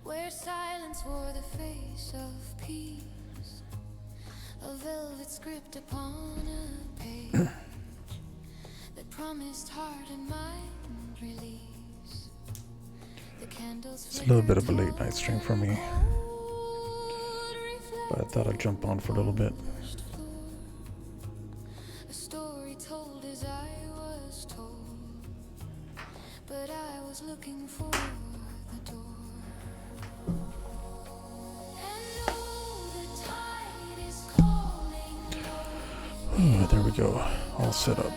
where silence wore the face of peace, a velvet script upon a page that promised heart and mind release. The candles It's a little bit of a late night stream for me, but I thought I'd jump on for a little bit. A story told as I was told, but I was looking for the door. Oh, there we go, all set up.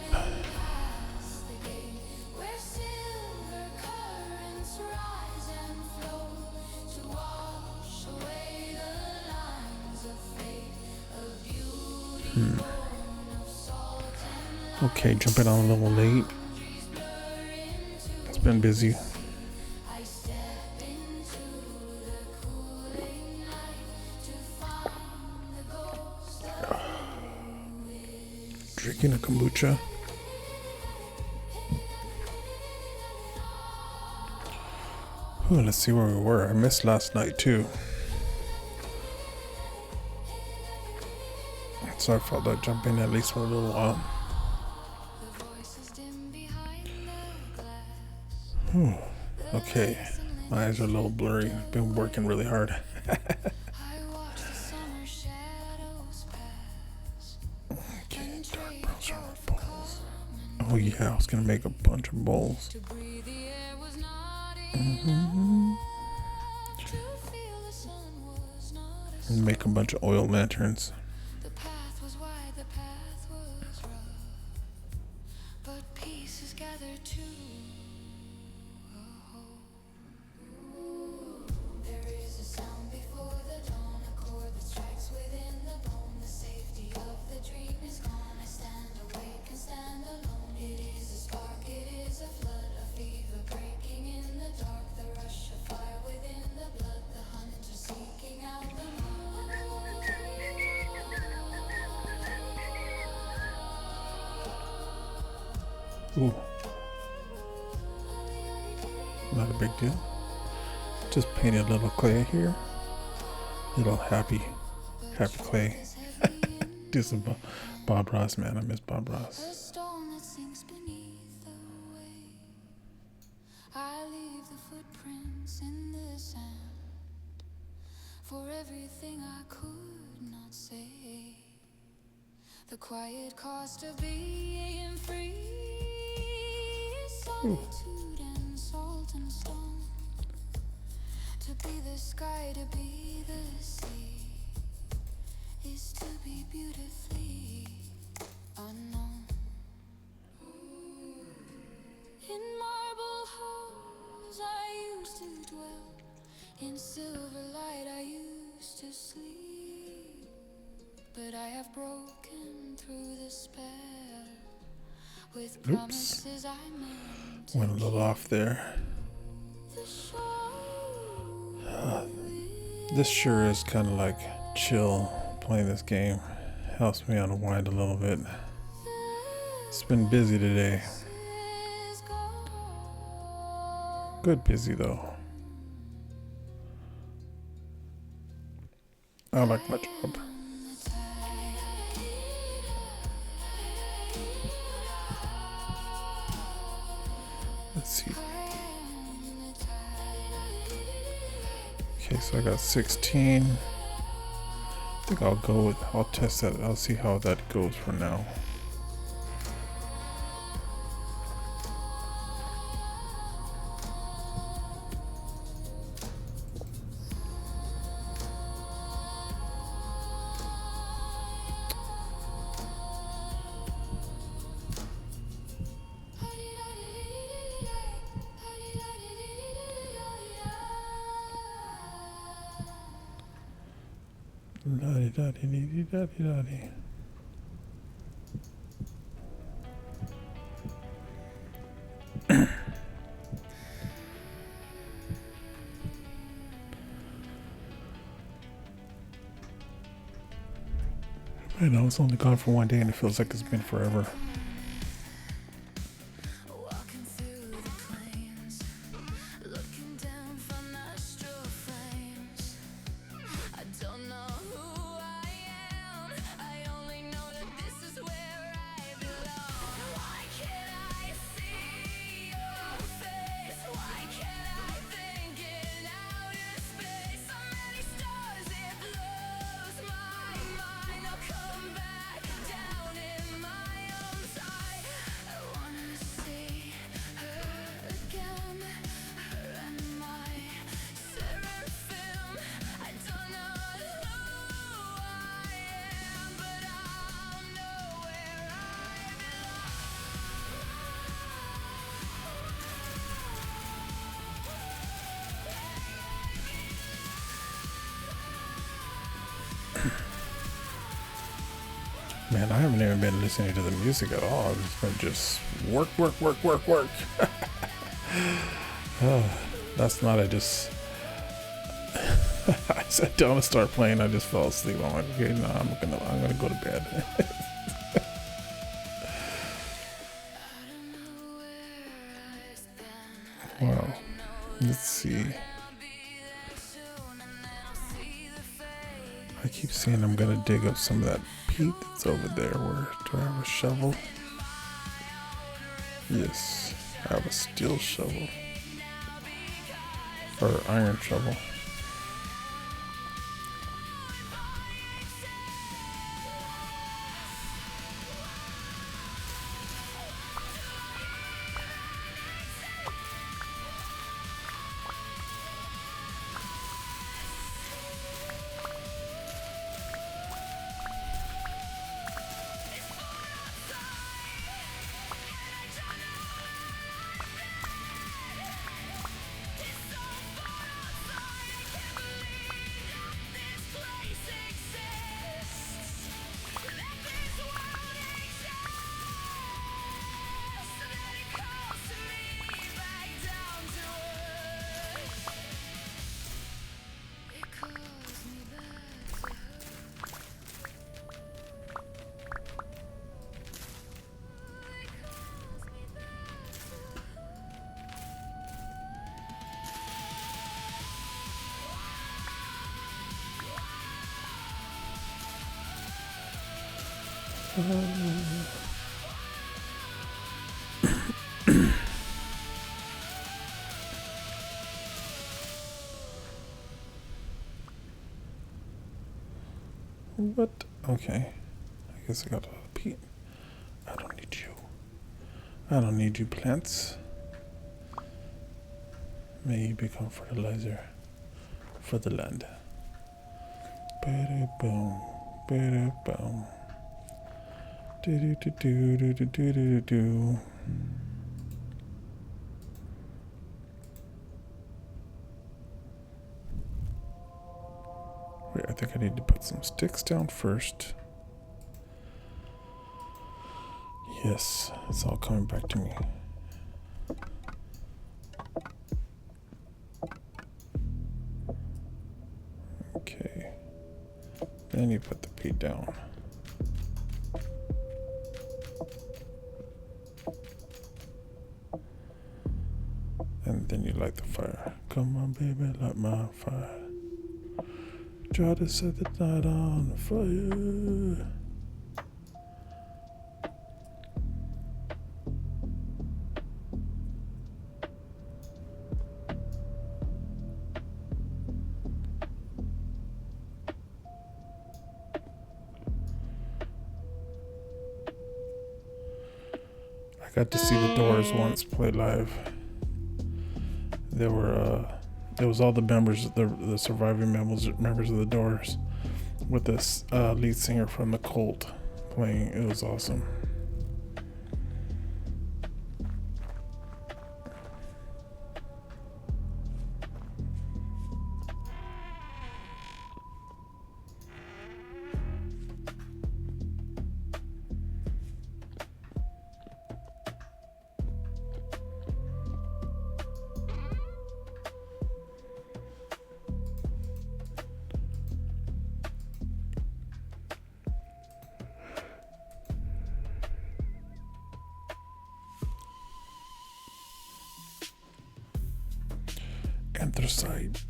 Okay, jumping on a little late. It's been busy. Drinking a kombucha. Ooh, let's see where we were. I missed last night too. So I thought I'd jump in at least for a little while. Okay, my eyes are a little blurry. Been working really hard. Okay, dark brown summer bowls. Oh yeah, I was gonna make a bunch of bowls. And make a bunch of oil lanterns. Ooh. Not a big deal. Just painted a little clay here. Little happy clay. Do some Bob Ross, man. I miss Bob Ross. I leave the footprints in the sand for everything I could not say. The quiet cost of being free is solitude and salt and stone. To be the sky, to be the sea, is to be beautifully unknown. In marble halls I used to dwell, in silver light I used to sleep, but I have broken through the spell with promises I meant to Went a little off there. This sure is kind of like chill playing this game. Helps me unwind a little bit. It's been busy today. Good busy though. I like my job. Let's see. Okay, so I got 16. I think I'll test that. I'll see how that goes for now. La-di-da-di-di-di-da-di-da-di. I know it's only gone for one day and it feels like it's been forever. Walking through the plains, looking down from astral friends. Man, I haven't even been listening to the music at all. It's been just work. Last night I just I sat down to start playing. I just fell asleep. I'm like, okay, no, I'm gonna go to bed. Well, let's see. I keep saying I'm gonna dig up some of that peat that's over there. Where do I have a shovel? Yes, I have a steel shovel. Or iron shovel. What? Okay. I guess I got a lot of peat. I don't need you. I don't need you, plants. May you become fertilizer for the land. Ba-da-boom. Ba-da-boom. Do-do-do-do-do-do-do-do. Wait, I think I need to put some sticks down first. Yes, it's all coming back to me. Okay. Then you put the peat down. And then you light the fire. Come on, baby, light my fire. Try to set the night on fire. I got to see the Doors once play live. There were it was all the members, the surviving members of the Doors, with this lead singer from the Cult playing. It was awesome. Anthracite.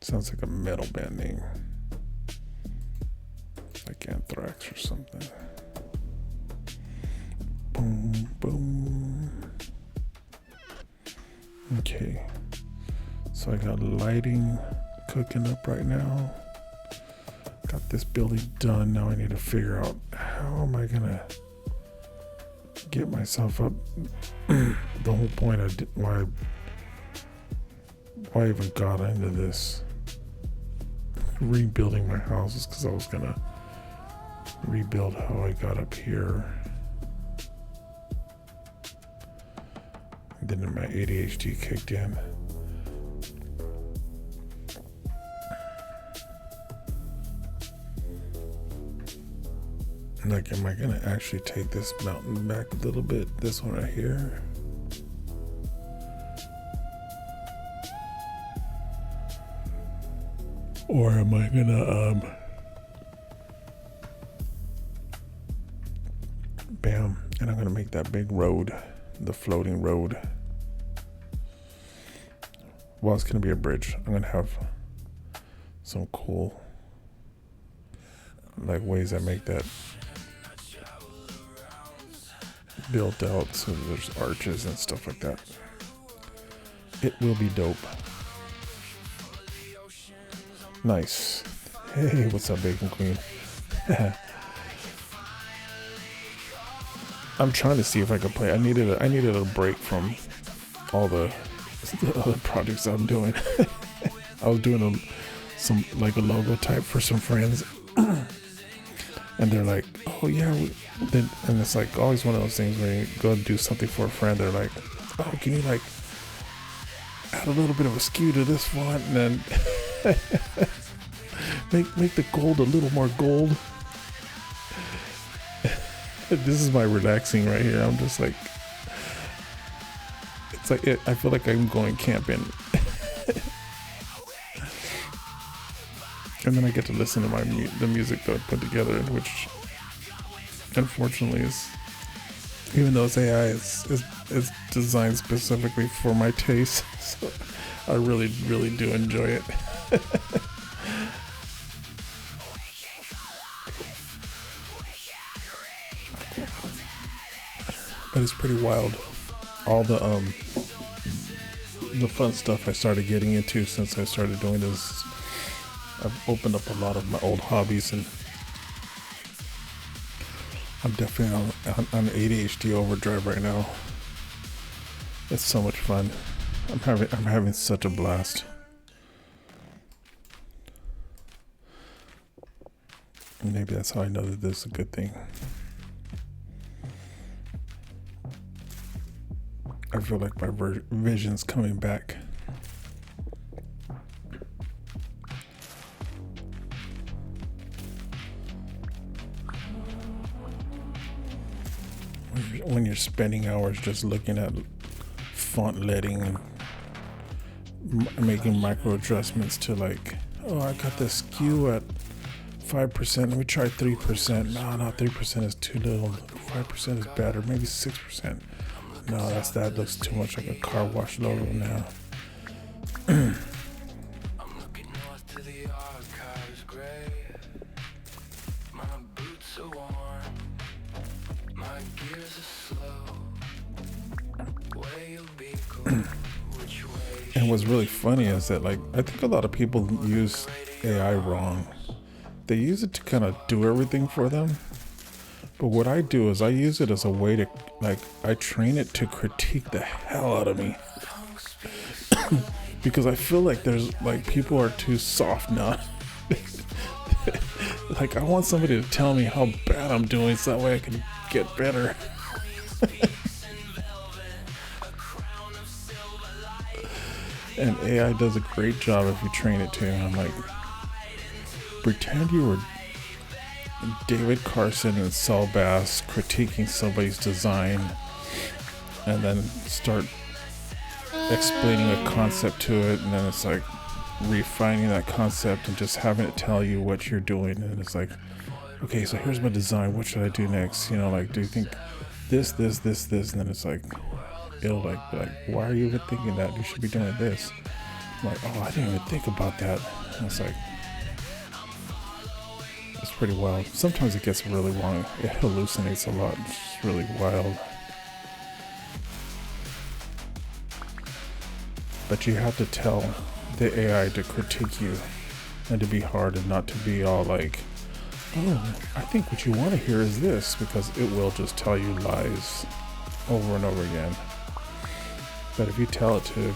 Sounds like a metal band name. Like Anthrax or something. Boom, boom. Okay. So I got lighting cooking up right now. Got this building done. Now I need to figure out how am I gonna get myself up. The whole point of why I even got into this rebuilding my house is because I was gonna rebuild how I got up here. And then my ADHD kicked in. Like, am I gonna actually take this mountain back a little bit? This one right here. Or am I gonna, bam, and I'm gonna make that big road, the floating road. Well, it's gonna be a bridge. I'm gonna have some cool, like, ways that make that built out so there's arches and stuff like that. It will be dope. Nice. Hey, what's up, Bacon Queen? I'm trying to see if I could play. I needed a break from all the other projects I'm doing. I was doing some like a logo type for some friends, and they're like, "Oh yeah," and it's like always one of those things where you go do something for a friend. They're like, "Oh, can you like add a little bit of a skew to this font and then make the gold a little more gold?" This is my relaxing right here. I'm just like, it's like I feel like I'm going camping. And then I get to listen to the music that I put together, which unfortunately is, even though it's AI, it's designed specifically for my taste. So I really do enjoy it. But it's pretty wild. All the fun stuff I started getting into since I started doing this. I've opened up a lot of my old hobbies, and I'm definitely on ADHD overdrive right now. It's so much fun. I'm having such a blast. And maybe that's how I know that this is a good thing. I feel like my vision's coming back. When you're spending hours just looking at font letting and making micro adjustments to, like, oh, I got the skew at 5%. Let me try 3%. No, 3% is too little. 5% is better. Maybe 6%. No, that looks too much like a car wash logo now. And what's really funny is that, like, I think a lot of people use AI wrong. They use it to kind of do everything for them. But what I do is I use it as a way to, like, I train it to critique the hell out of me. Because I feel like there's, like, people are too soft now. Like, I want somebody to tell me how bad I'm doing so that way I can get better. And AI does a great job if you train it to. I'm like, pretend you were David Carson and Saul Bass critiquing somebody's design, and then start explaining a concept to it, and then it's like refining that concept and just having it tell you what you're doing. And it's like, okay, so here's my design, what should I do next? You know, like, do you think this, and then it's like, it'll like, why are you even thinking that? You should be doing this. I'm like, oh, I didn't even think about that. And it's like, it's pretty wild. Sometimes it gets really long. It hallucinates a lot. It's just really wild. But you have to tell the AI to critique you and to be hard and not to be all like, oh, I think what you want to hear is this, because it will just tell you lies over and over again. But if you tell it to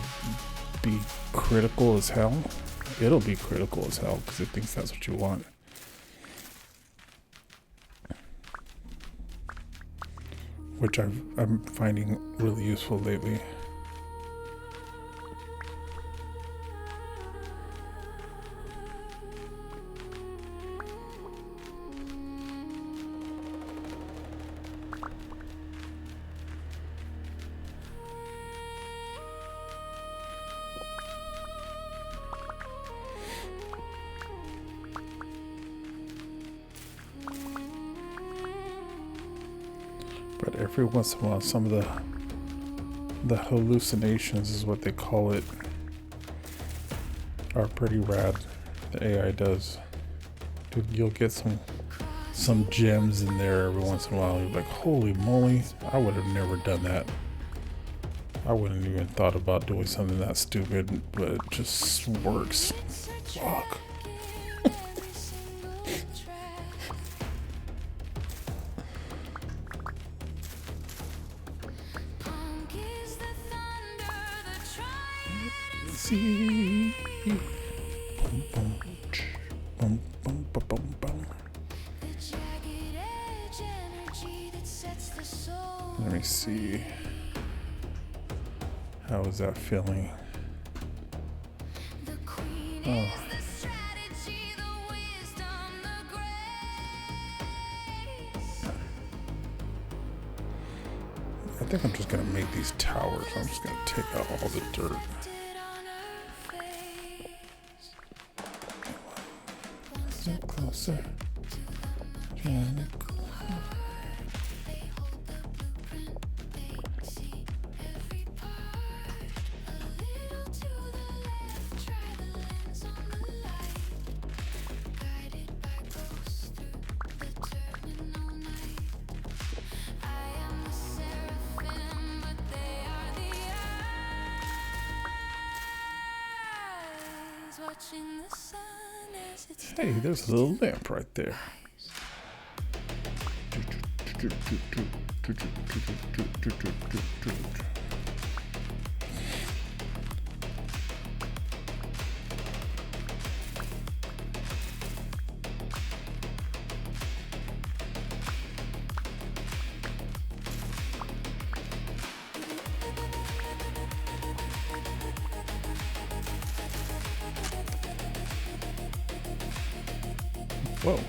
be critical as hell, it'll be critical as hell because it thinks that's what you want. Which I'm finding really useful lately. But every once in a while, some of the hallucinations is what they call it, are pretty rad. The AI does. Dude, you'll get some gems in there every once in a while. You're like, holy moly, I would have never done that. I wouldn't even thought about doing something that stupid, but it just works. Fuck. See. Boom, boom, boom, boom, boom, boom, boom. Let me see. How is that feeling? Oh. I think I'm just gonna make these towers. I'm just gonna take out all the dirt. Closer. Hey, there's a little lamp right there. Whoa.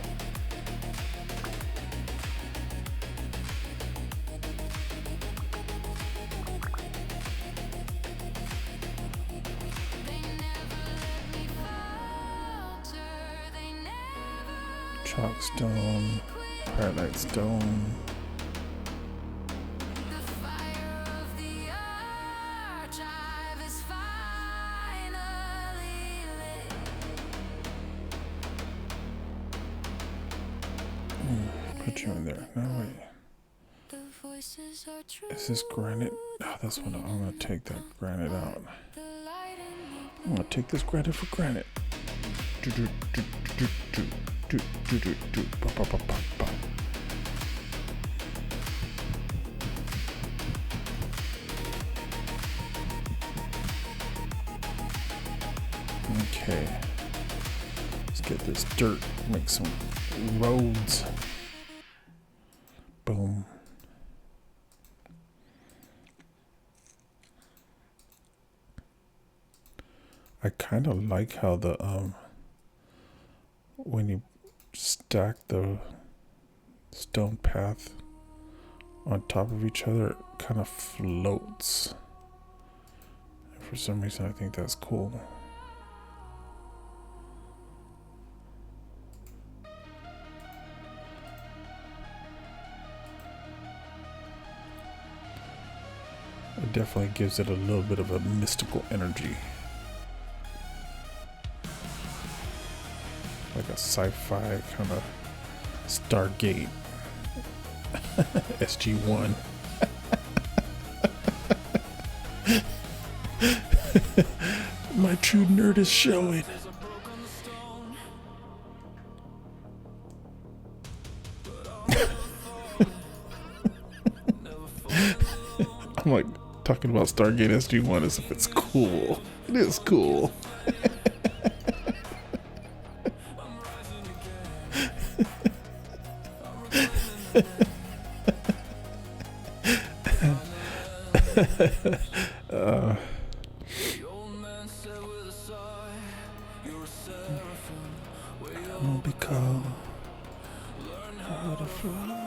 Chalk stone, highlight stone. Put you in there. No, wait. Is this granite? Oh, that's what I'm going to take that granite out. I'm going to take this granite for granite. Okay. Let's get this dirt, make some roads. Boom. I kind of like how the when you stack the stone path on top of each other, it kind of floats. And for some reason, I think that's cool. It definitely gives it a little bit of a mystical energy. Like a sci-fi kind of Stargate. SG-1. My true nerd is showing. I'm like talking about Stargate SG-1 as if it's cool. It is cool. WayobiKal, how to fly.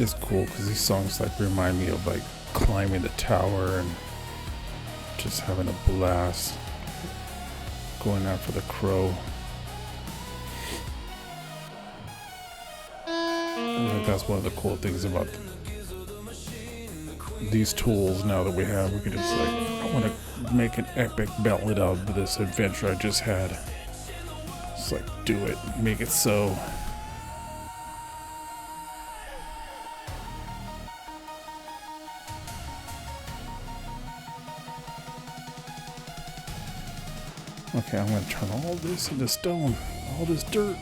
is cool because these songs like remind me of like climbing the tower and just having a blast going after the crow. I think that's one of the cool things about these tools now that we have. We can just like, I want to make an epic ballad out of this adventure I just had. Just like do it, make it so. Okay, I'm gonna turn all this into stone, all this dirt.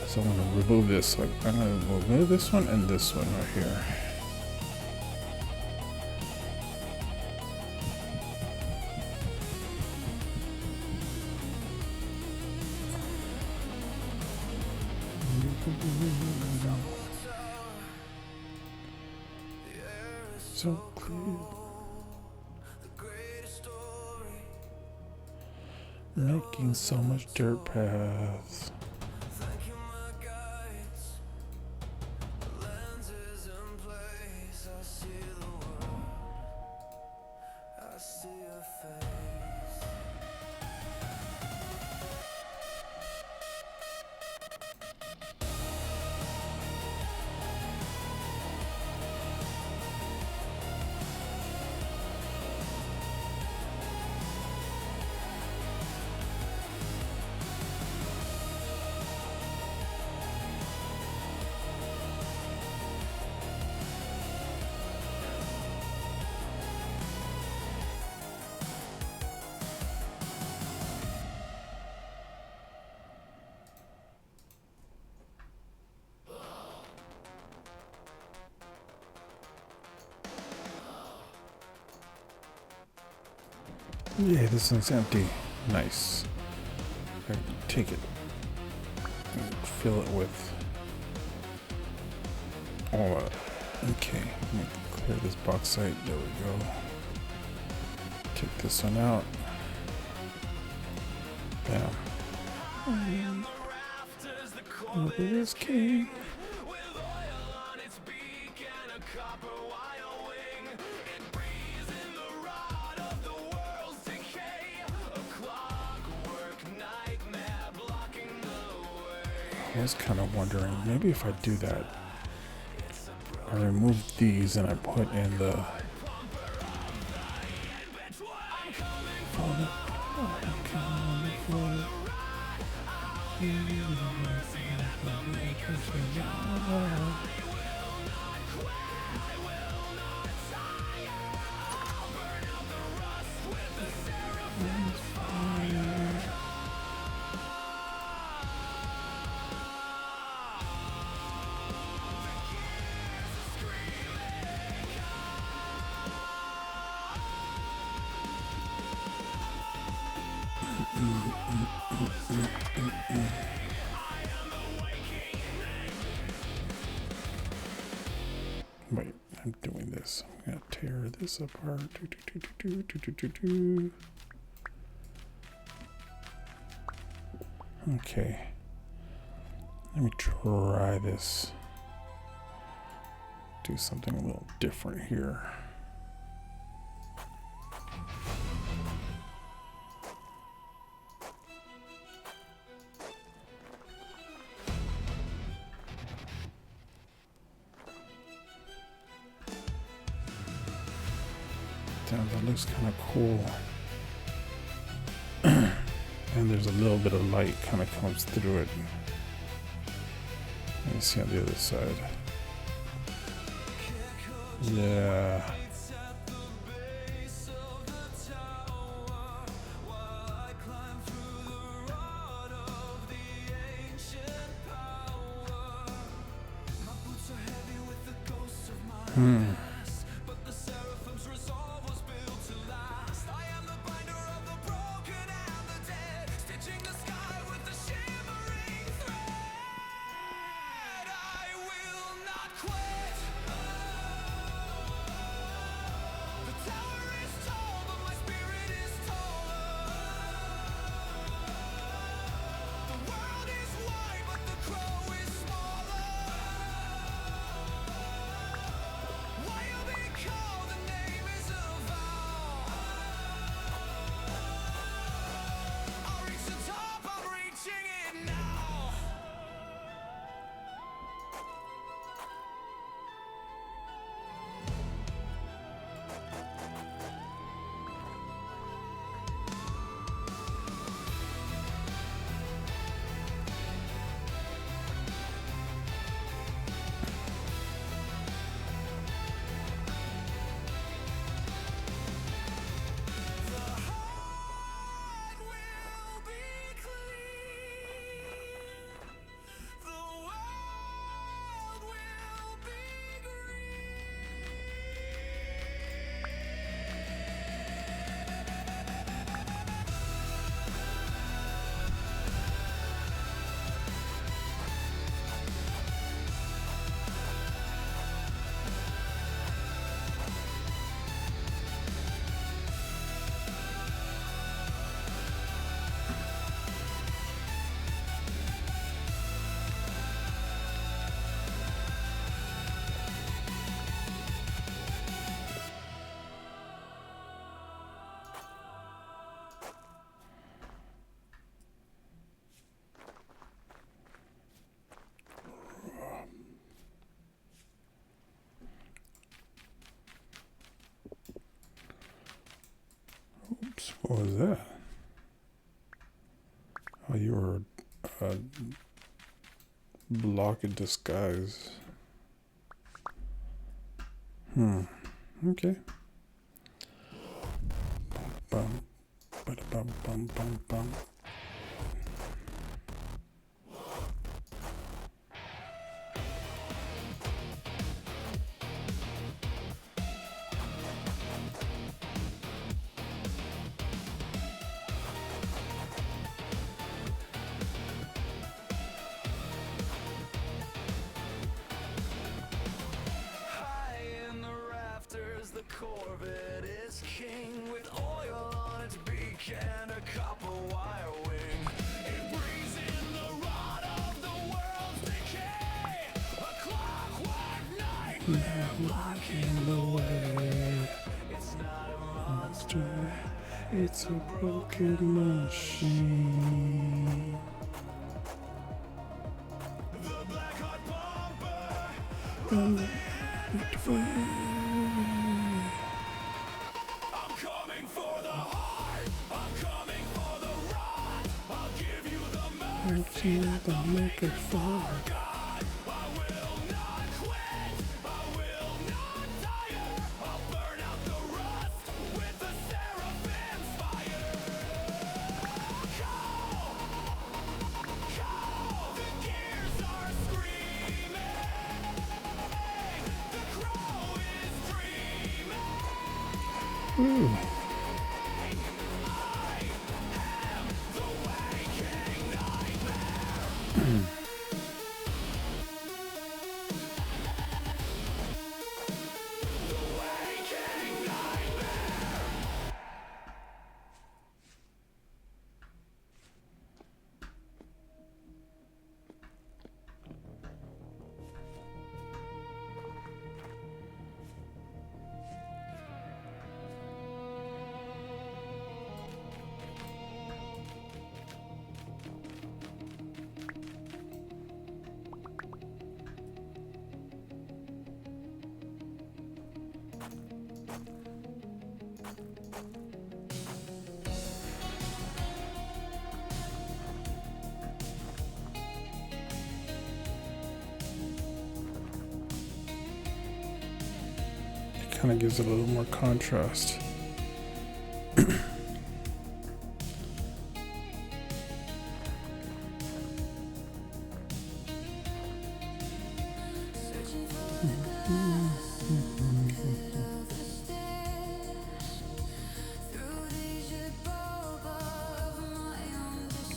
So I'm gonna remove this. I'm gonna remove this one and this one right here. So clear. Making so much dirt paths. Yeah, this one's empty. Nice. I can take it and fill it with all that. Okay, let me clear this bauxite. There we go. Take this one out. Bam. Over this king. I was kind of wondering, maybe if I do that, I remove these and I put in the Wait, I'm doing this. I'm gonna tear this apart. Okay. Let me try this. Do something a little different here. That looks kind of cool. And there's a little bit of light kind of comes through it. Let me see on the other side. Yeah. What was that? Oh, you were a block in disguise. Okay. Bum, bum, bum, bum, bum, bum. Corvette is king with oil on its beak and a copper wire wing. It breathes in the rot of the world's decay. A clockwork nightmare blocking the way. It's not a monster, it's a broken machine. The black heart bomber. The maker for God. I will not quit. I will not tire. I'll burn out the rust with the seraphim's fire. Call, call. The gears are screaming. The crow is dreaming. Ooh. Kind of gives it a little more contrast.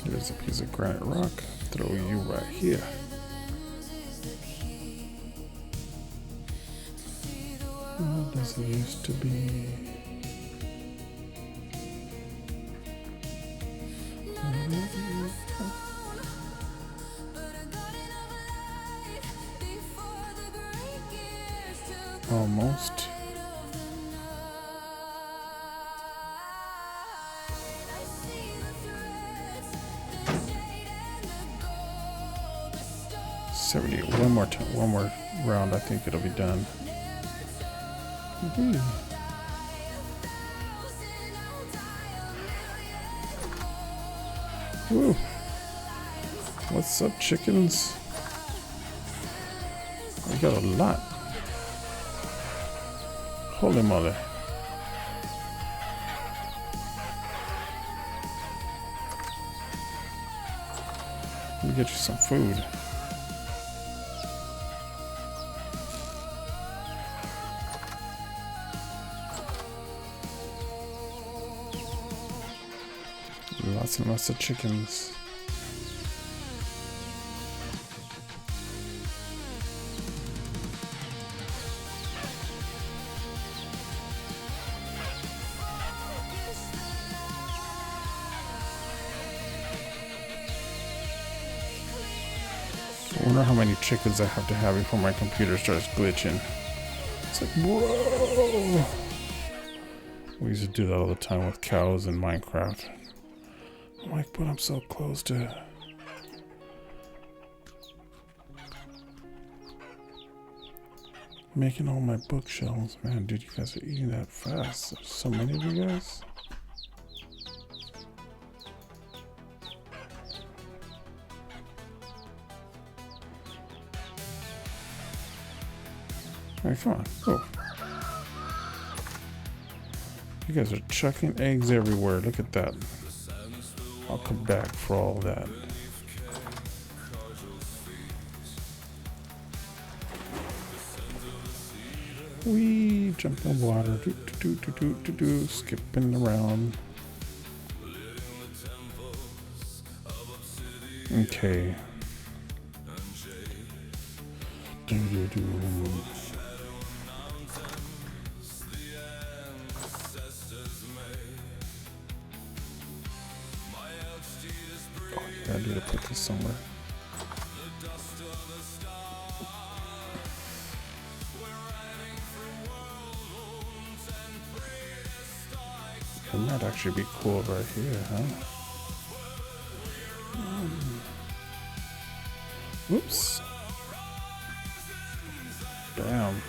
Here's a piece of granite rock. Throw you right here. What does it used to be? Almost. One more time, one more round. I think it'll be done. Woo. What's up, chickens? We got a lot. Holy moly. Let me get you some food. Lots and lots of chickens. I wonder how many chickens I have to have before my computer starts glitching. It's like, bro. We used to do that all the time with cows in Minecraft. I'm like, but I'm so close to making all my bookshelves. Man, dude, you guys are eating that fast. There's so many of you guys. Alright, come on. Oh. You guys are chucking eggs everywhere. Look at that. I'll come back for all that. We jump in the water. Skipping around. Okay. Oh yeah, I need to put this somewhere. It might actually be cool right here, huh? Oops. Damn.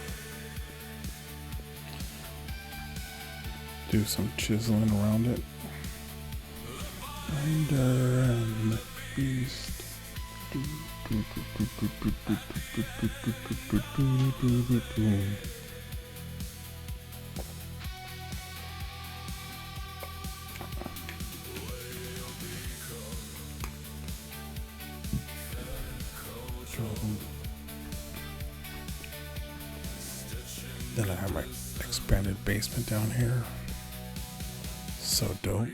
Do some chiseling around it. And the beast. Then I have my expanded basement down here. So dope.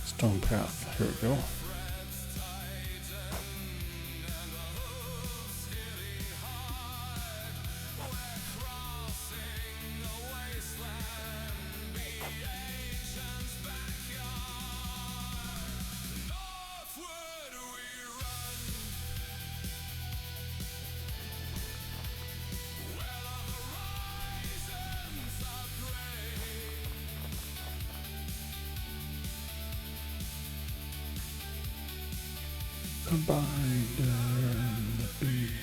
Stone path. Here we go. The binder and the beast.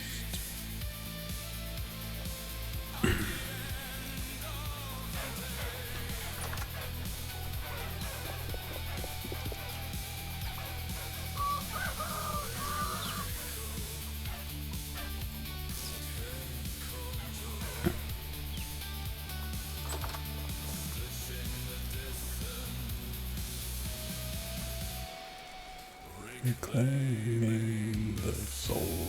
Reclaiming the soul.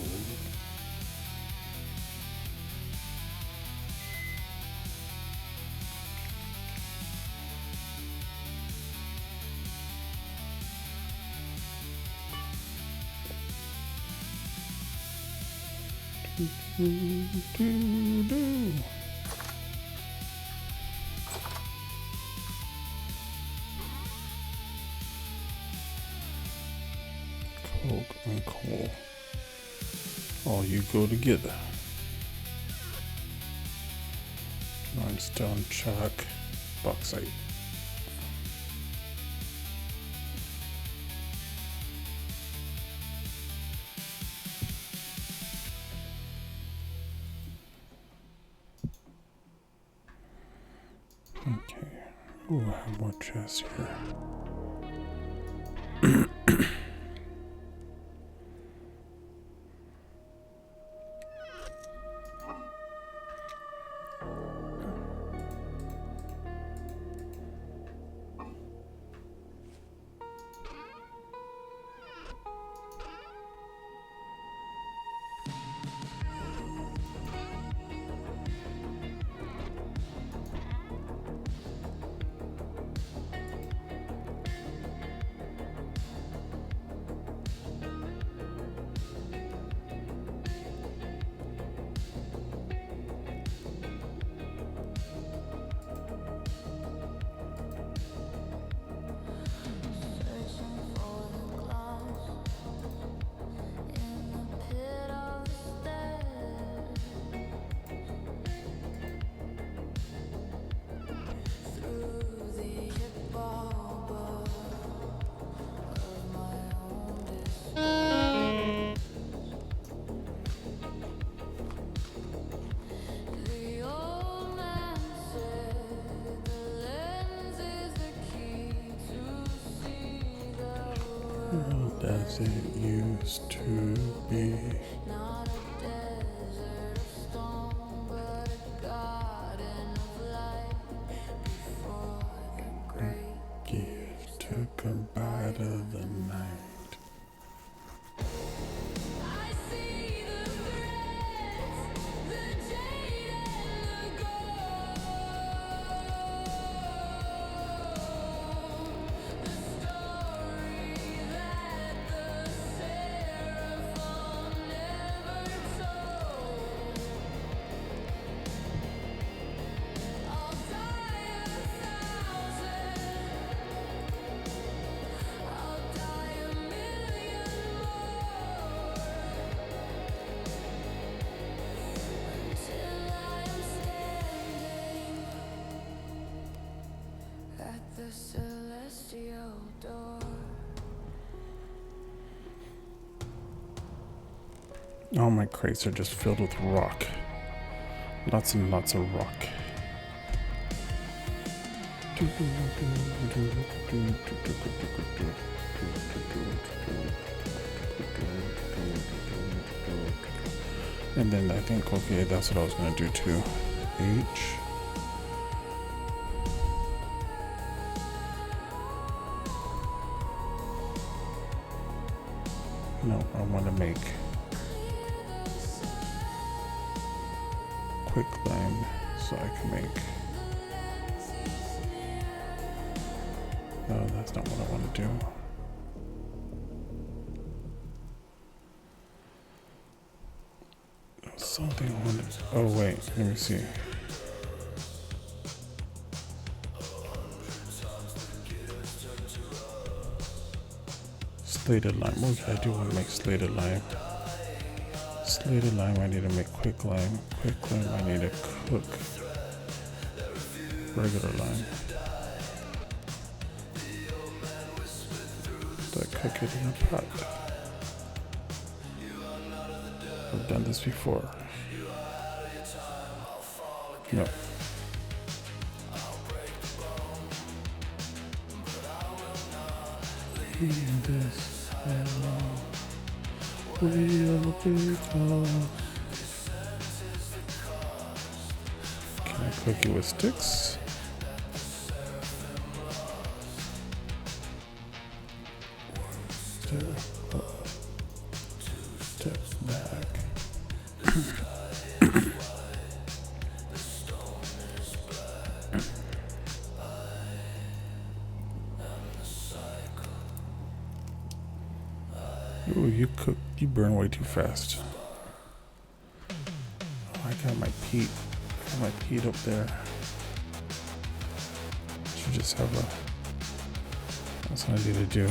Coke and coal. All you go together. Limestone, chalk, bauxite. Okay. Ooh, I have more chests here. as it used to be. Not a desert of stone, but a garden of light before the great Gift took a bite of the night. I see the threads, the jade and the gold. The story that the seraphim never told. I'll die 1,000. I'll die 1,000,000 more until I am standing at the celestial door. All my crates are just filled with rock. Lots and lots of rock. And then I think, okay, that's what I was going to do too. H. No, I want to make quick line so I can make. No, that's not what I want to do. Something I wanted. Oh wait, let me see. Slated lime. Okay, I do want to make slated lime. Slated lime, I need to make quick lime. Quick lime, I need to cook regular lime. Do I cook it in a pot? I've done this before. No. In this WayobiKal. Can I cook it with sticks? Step back. Ooh, you burn way too fast. Oh, I got my peat. Got my peat up there. Should just have a. That's what I need to do.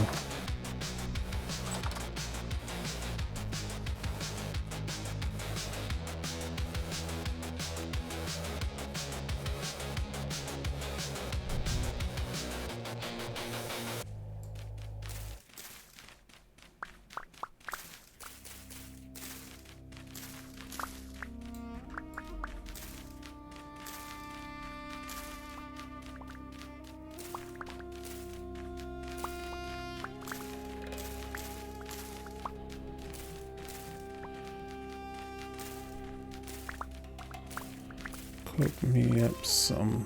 Cook me up some.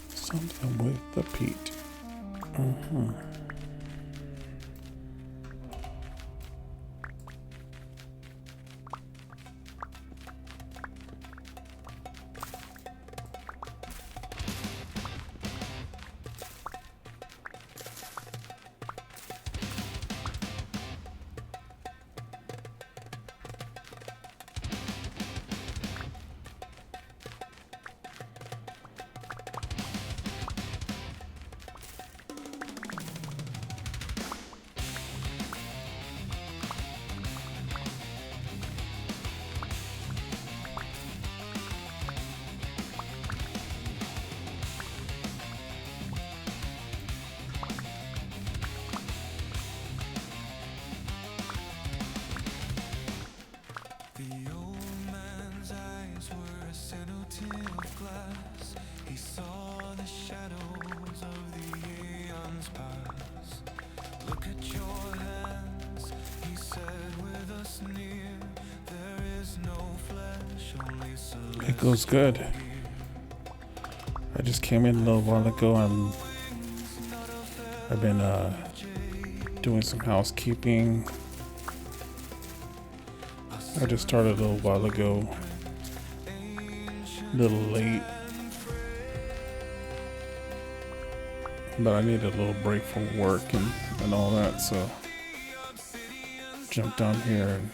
Something with the peat. It goes good. I just came in a little while ago. I've been doing some housekeeping. I just started a little while ago. A little late. But I needed a little break from work and all that, so jumped down here and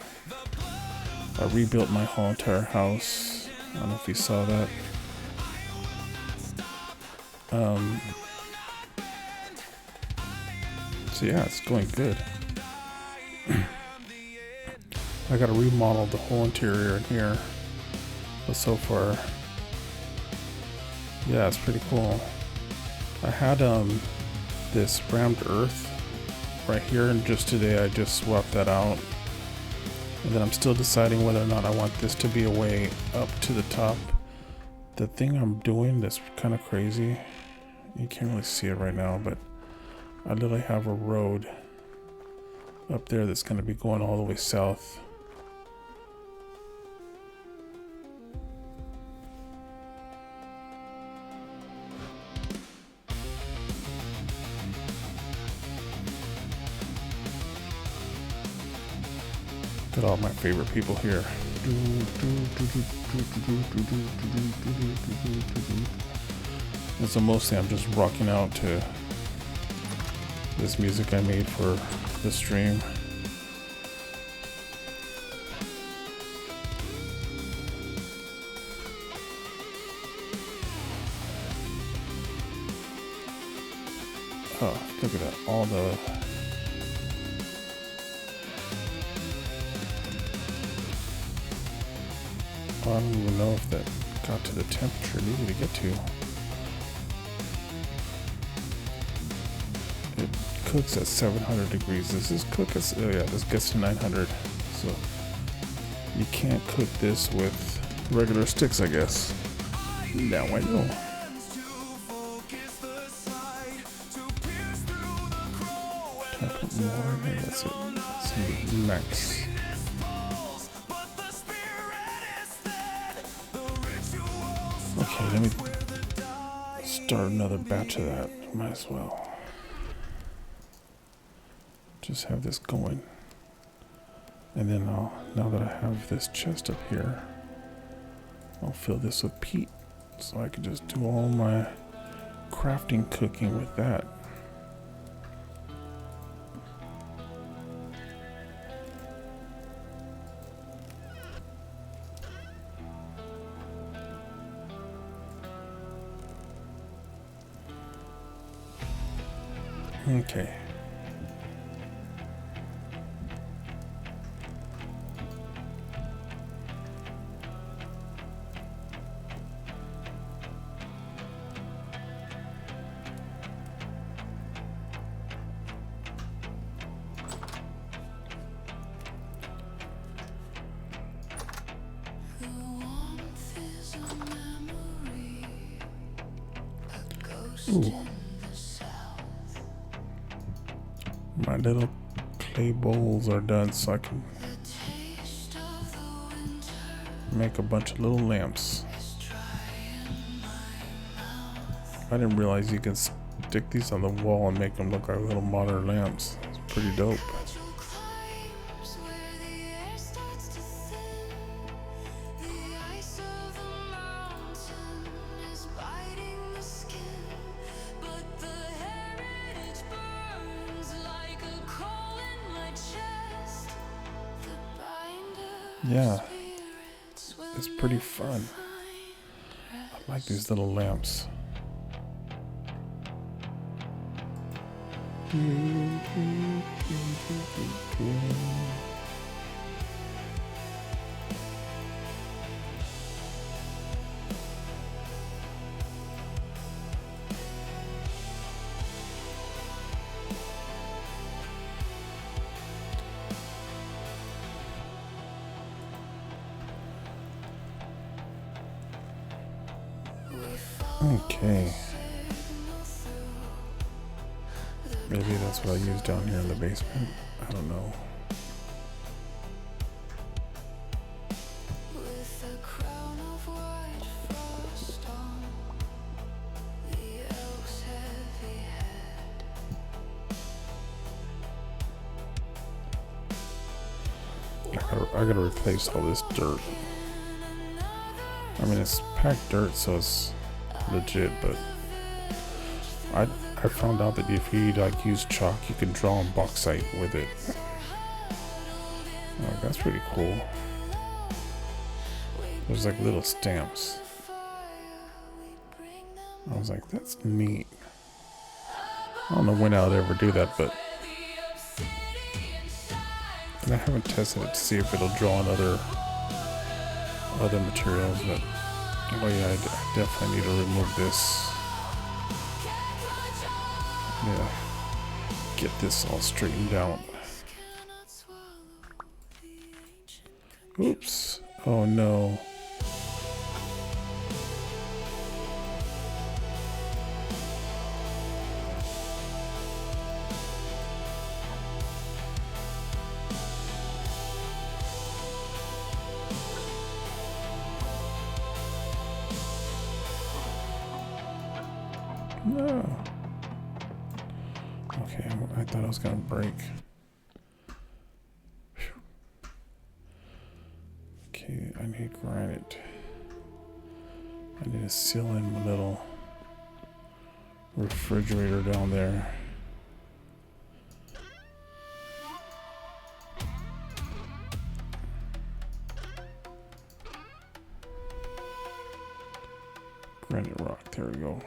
I rebuilt my whole entire house. I don't know if you saw that. So yeah, it's going good. I gotta remodel the whole interior in here, but so far, yeah, it's pretty cool. I had this rammed earth right here, and just today I just swapped that out, and then I'm still deciding whether or not I want this to be a way up to the top. The thing I'm doing that's kind of crazy, you can't really see it right now, but I literally have a road up there that's going to be going all the way south. Got all my favorite people here. And so mostly I'm just rocking out to this music I made for the stream. Oh, look at that. All the I don't even know if that got to the temperature it needed to get to. It cooks at 700 degrees. Does this cook at, oh yeah, this gets to 900. So you can't cook this with regular sticks, I guess. Now I know. Can I put more in here? That's it. That's max. Okay, let me start another batch of that. Might as well. Just have this going. And then now that I have this chest up here, I'll fill this with peat. So I can just do all my crafting cooking with that. Okay. Ooh. My little clay bowls are done, so I can make a bunch of little lamps. I didn't realize you can stick these on the wall and make them look like little modern lamps. It's pretty dope. Yeah, it's pretty fun. I like these little lamps. Okay. Maybe that's what I use down here in the basement. I don't know. I gotta replace all this dirt. I mean, it's packed dirt, so it's legit, but I found out that if you like use chalk, you can draw on bauxite with it. Oh, that's pretty cool. There's like little stamps. I was like, that's neat. I don't know when I'll ever do that, but and I haven't tested it to see if it'll draw on other materials, but oh yeah, I definitely need to remove this. Yeah, get this all straightened out. Oops. Oh no. No. Okay, I thought I was gonna break. Whew. Okay, I need granite. I need to seal in my little refrigerator down there. Granite rock, there we go.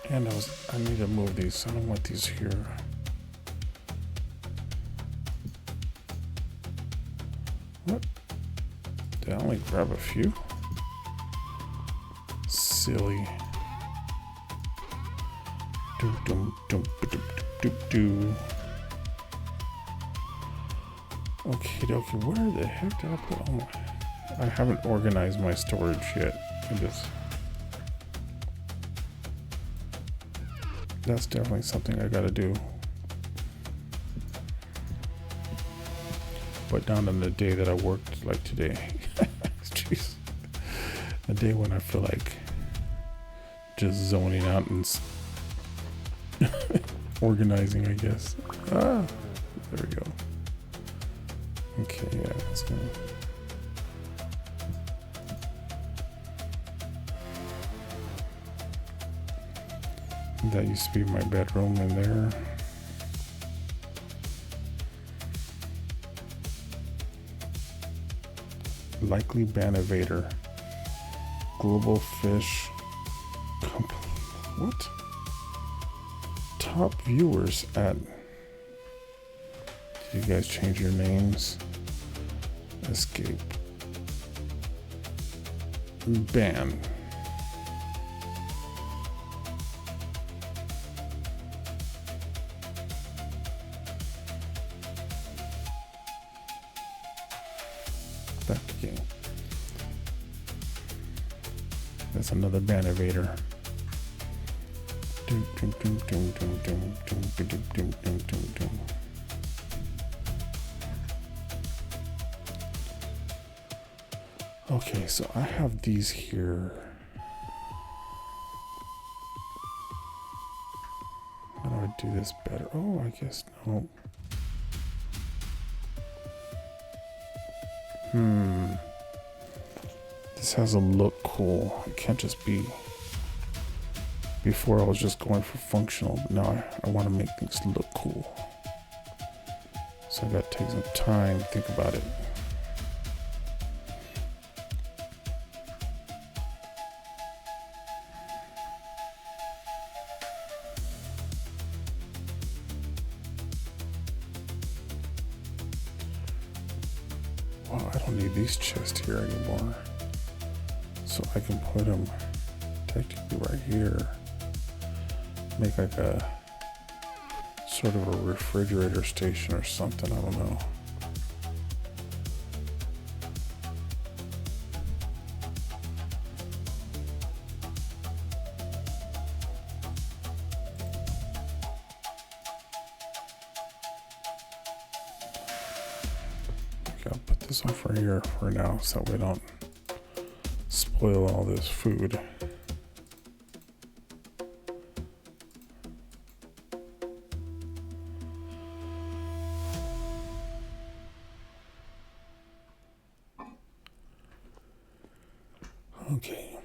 And I need to move these. I don't want these here. What? Did I only grab a few? Silly. Okay, dokie, where the heck did I put all my... I haven't organized my storage yet. That's definitely something I gotta do. But not on the day that I worked like today. Jeez. A day when I feel like just zoning out and organizing, I guess. Ah, there we go. Okay, yeah, that's gonna... That used to be my bedroom in there. Likely ban evader. Global fish. What? Top viewers at... Did you guys change your names? Escape. Ban. Back to game. That's another ban evader. Okay, so I have these here. How do I do this better? Oh, I guess no. This has a look cool. It can't just be... Before I was just going for functional, but now I want to make things look cool. So I gotta take some time to think about it. Well, I don't need these chests here anymore. So I can put them technically right here. Make like a sort of a refrigerator station or something, I don't know. Okay, I'll put this on for here for now so we don't spoil all this food. Okay.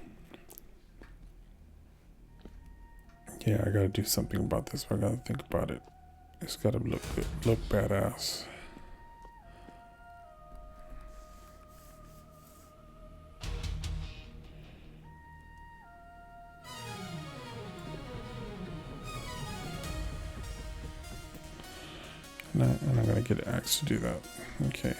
Yeah, I gotta do something about this. I gotta think about it. It's gotta look good, look badass. And I'm gonna get Axe to do that. Okay.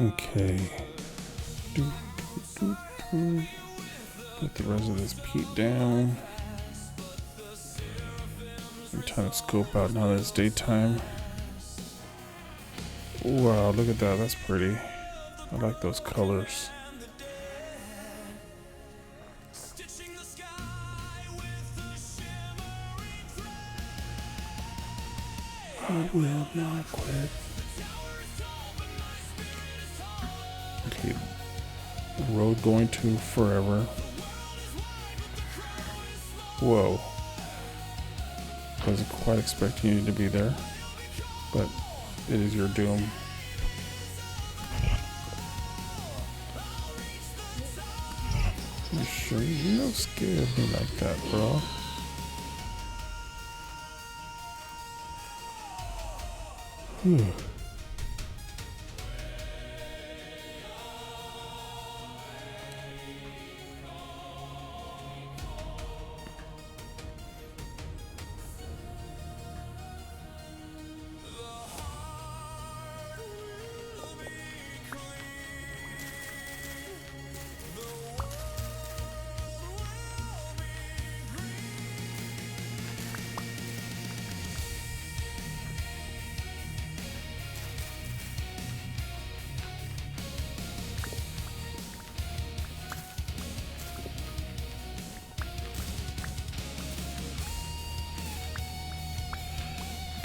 Okay. Put the rest of this peat down. I'm trying to scope out now that it's daytime. Wow, look at that. That's pretty. I like those colors. I will not quit. Okay. Road going to forever. Whoa. Wasn't quite expecting you to be there, but it is your doom. You sure you don't scare me like that, bro?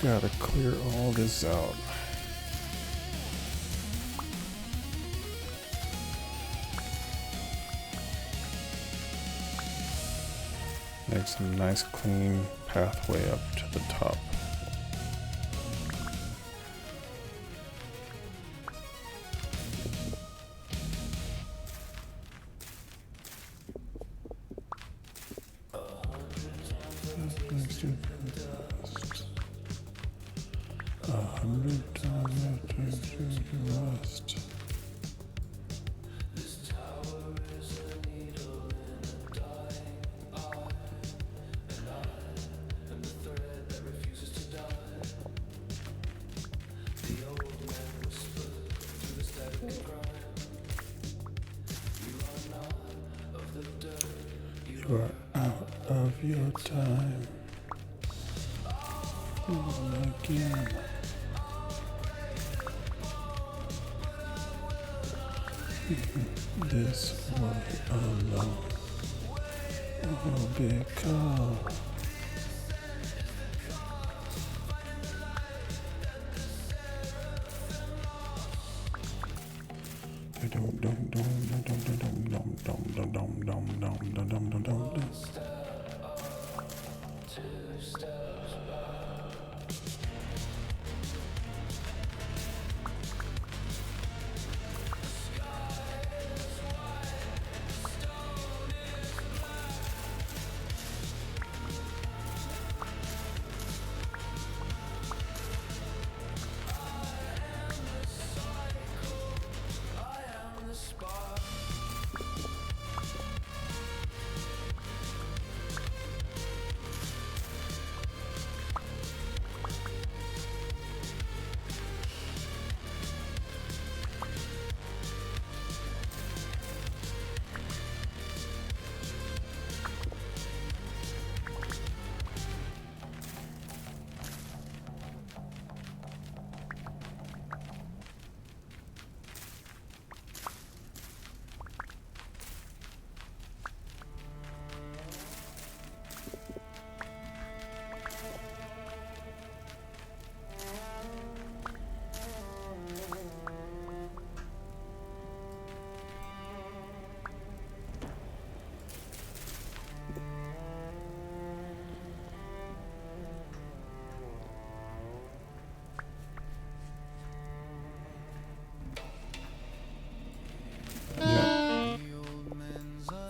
Gotta clear all this out. Make some nice clean pathway up to the top. You are out of your time. Again. This way alone. WayobiKal.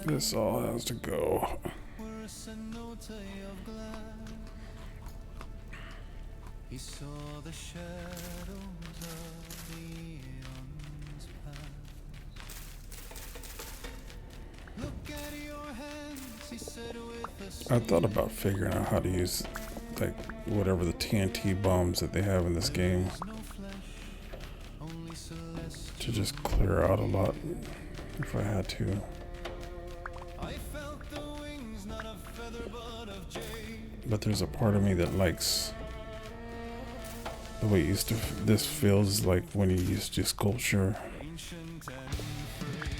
This all has to go. He saw the shadows of the eons past. Look at your hands, he said with a I thought about figuring out how to use like whatever the TNT bombs that they have in this game to just clear out a lot if I had to. But there's a part of me that likes the way it used to. This feels like when you used to do sculpture,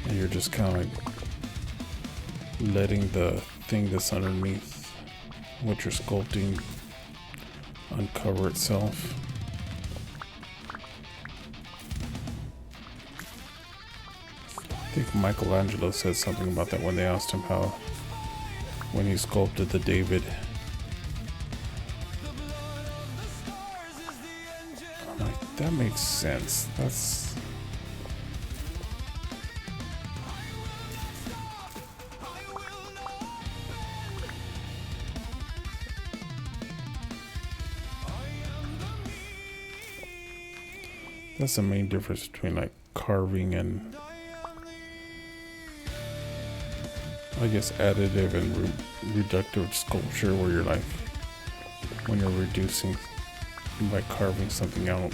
and you're just kind of like letting the thing that's underneath what you're sculpting uncover itself. I think Michelangelo said something about that when they asked him how, when he sculpted the David. I'm like, that makes sense. That's the main difference between like carving and I guess additive and reductive sculpture, where you're like, when you're reducing by carving something out,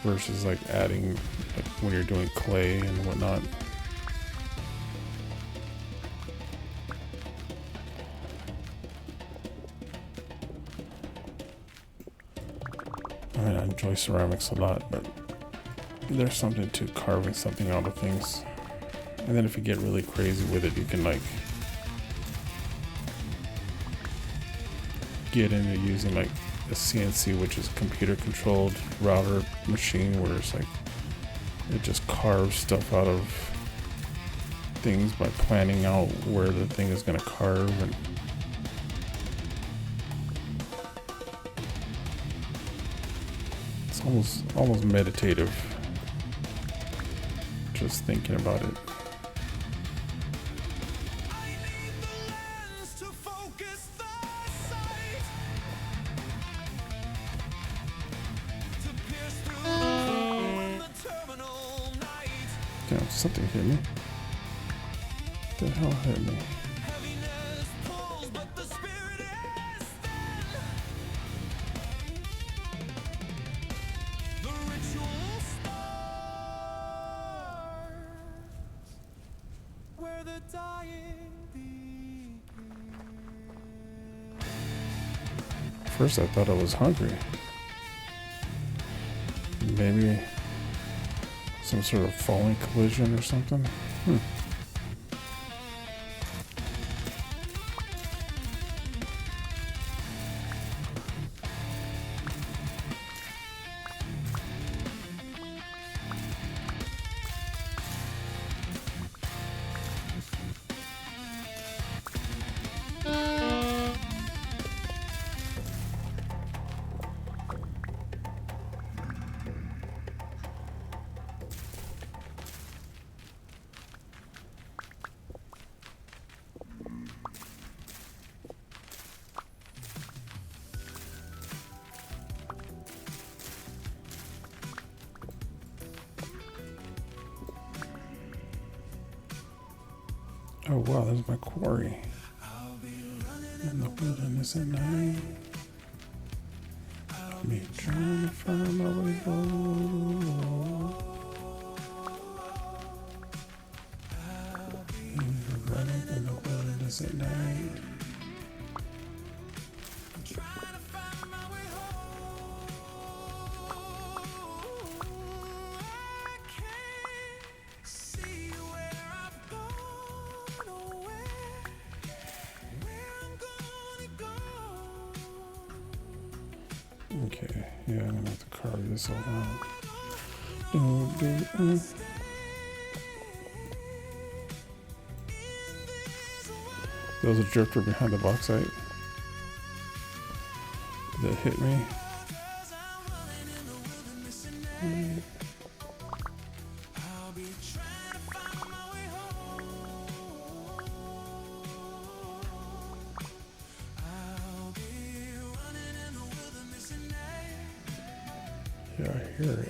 versus like adding, like when you're doing clay and whatnot. I mean, I enjoy ceramics a lot, but there's something to carving something out of things. And then if you get really crazy with it, you can like get into using like a CNC, which is computer controlled router machine, where it's like it just carves stuff out of things by planning out where the thing is going to carve. And it's almost meditative just thinking about it. Damn, something hit me. What the hell hit me? First I thought I was hungry. Maybe some sort of falling collision or something. Oh wow, there's my quarry. In the wilderness at night. Me trying to find my way home. Running in the wilderness at night. Okay, yeah, I'm gonna have to carve this all out. There was a drifter behind the bauxite that hit me. Yeah, I hear it.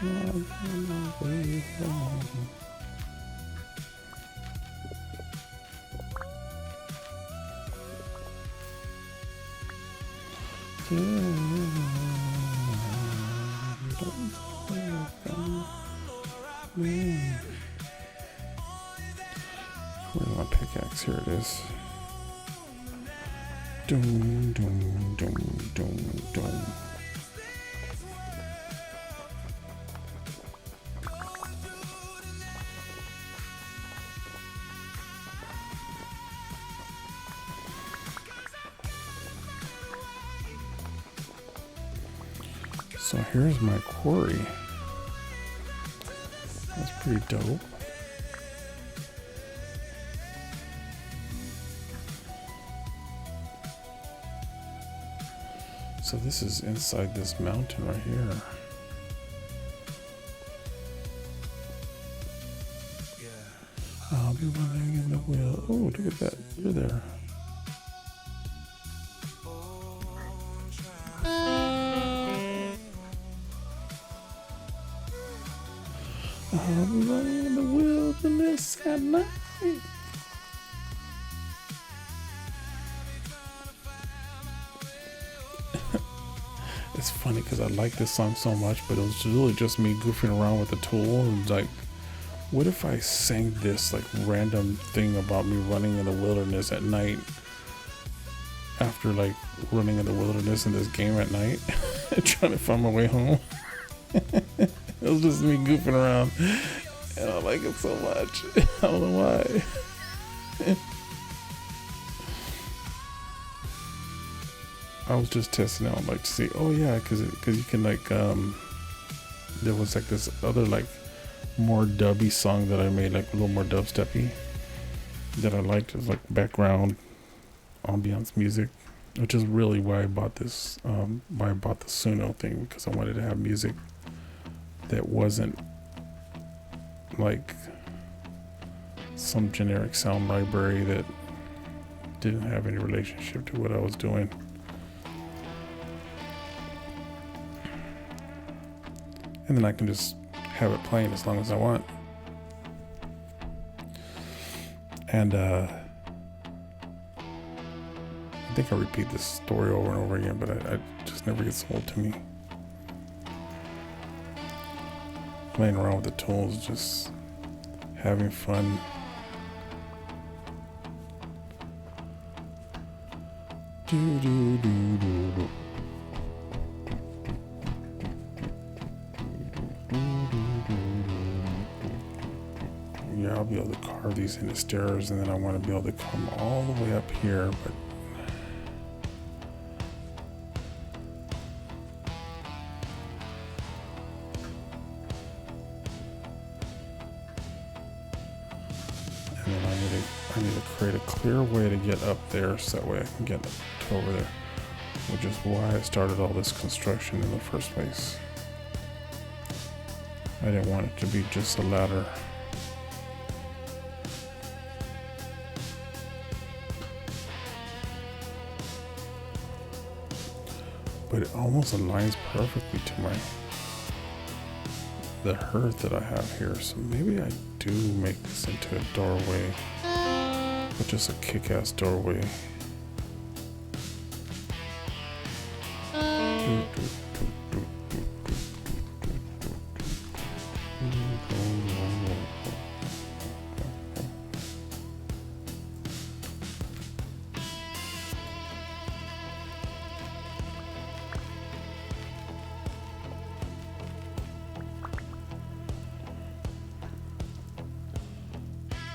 I'm on my way home. Where's my pickaxe? Here it is. Doom, doom, doom, doom, doom. So here's my quarry. That's pretty dope. So this is inside this mountain right here. I'll be running in the wheel. Oh, look at that. You're there. I'll be running in the wilderness at night. It's funny because I like this song so much, but it was really just me goofing around with the tool. And like, what if I sang this like random thing about me running in the wilderness at night after like running in the wilderness in this game at night trying to find my way home? It was just me goofing around and I like it so much. I don't know why. I was just testing out like to see, oh yeah, cause you can like, there was like this other like more dubby song that I made, like a little more dubsteppy that I liked. It was like background ambiance music, which is really why I bought this, why I bought the Suno thing, because I wanted to have music that wasn't like some generic sound library that didn't have any relationship to what I was doing. And then I can just have it playing as long as I want. And I think I repeat this story over and over again, but I just never gets old to me. Playing around with the tools, just having fun. Do, do, do, do, do. Yeah, I'll be able to carve these into stairs, and then I want to be able to come all the way up here, but and then I need to create a clear way to get up there so that way I can get to over there, which is why I started all this construction in the first place. I didn't want it to be just a ladder. But it almost aligns perfectly to the hearth that I have here. So maybe I do make this into a doorway, but just a kick-ass doorway.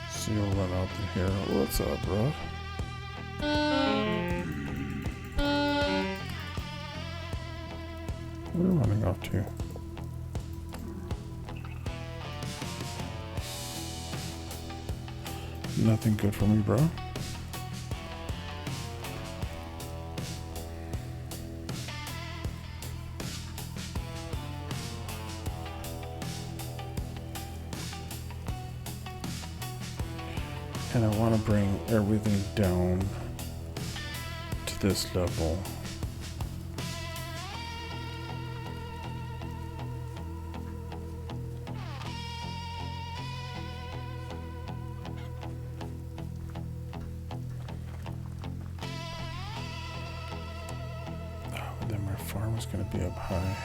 So you'll run out in here. What's up, bro? What are you running off to? Nothing good for me, bro. And I want to bring everything down to this level. Then my farm is going to be up high.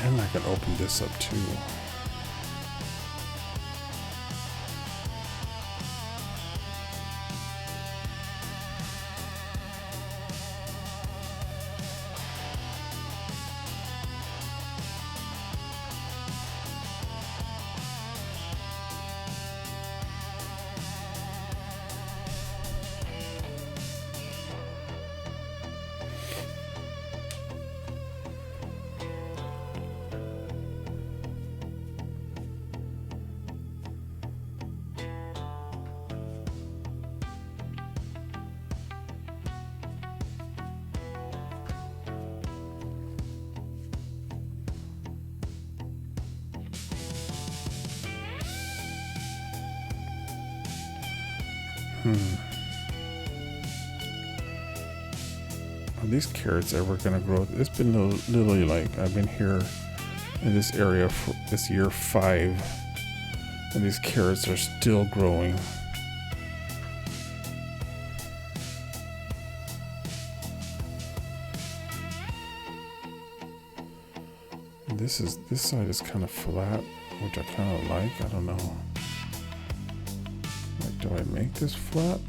And I can open this up too. Are these carrots ever gonna grow? It's been literally like I've been here in this area for this year 5, and these carrots are still growing. And this side is kind of flat, which I kind of like. I don't know. Like, do I make this flat?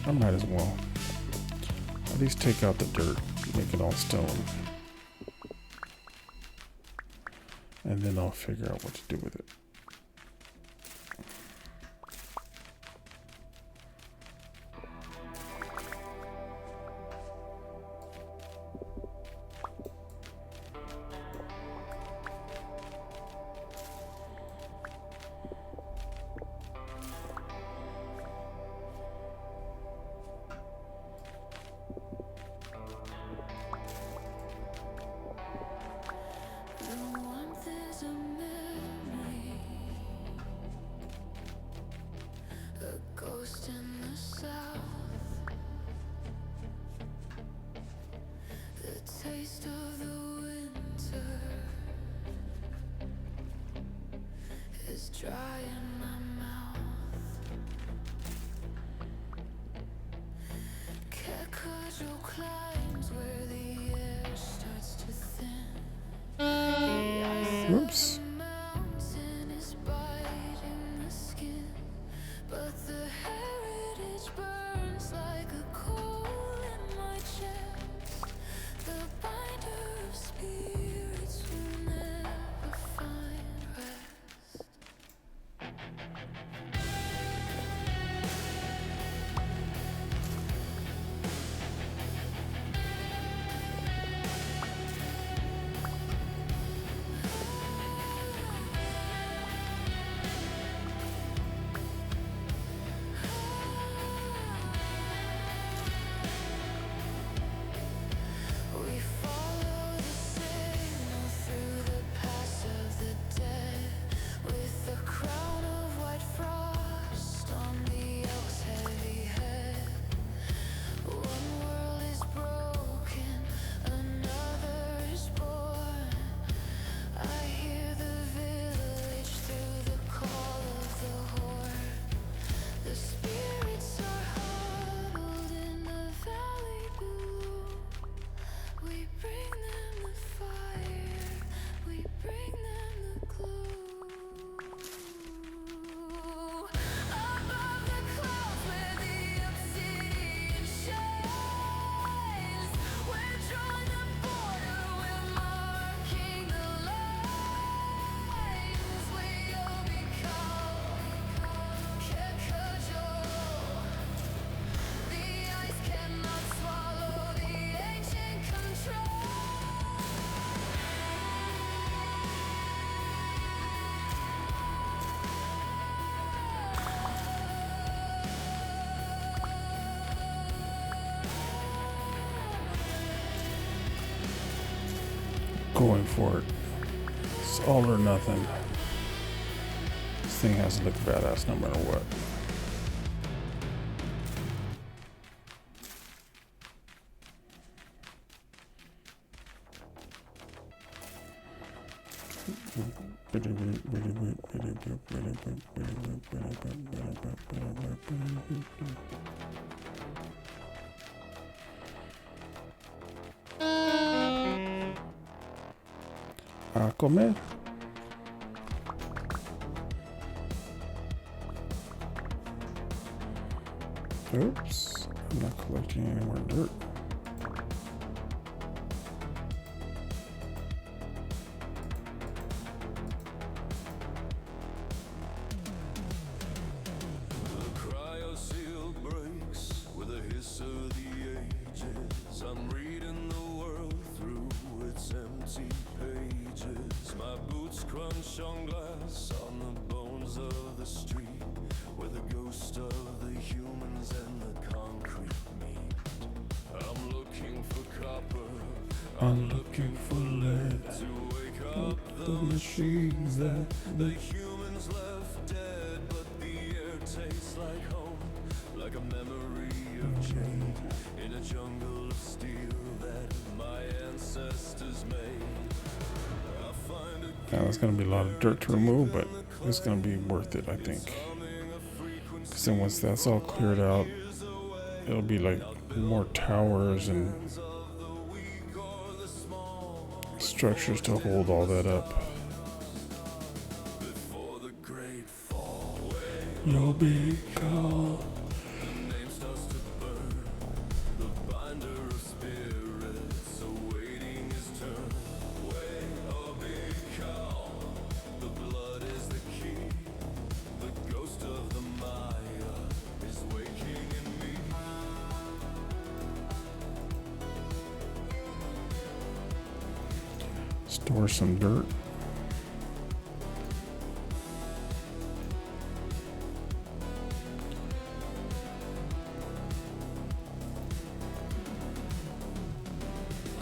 I might as well. At least take out the dirt, make it all stone. And then I'll figure out what to do with it. Dry in my mouth. Casual climbs where the air starts to thin. Oops. The mountain is biting the skin, but the heritage burns like a coal in my chest. The binder of spirits will never find rest. going for it. It's all or nothing. This thing has to look badass no matter what. A comer. Oops, I'm not collecting any more dirt. I'm looking for lead to wake up the machines that the humans left dead, but the air tastes like home, like a memory of change in a jungle of steel that my ancestors made. Now there's gonna be a lot of dirt to remove, but it's gonna be worth it, I think. Because then once that's all cleared out, it'll be like more towers and structures to hold all that up. WayobiKal. Store some dirt.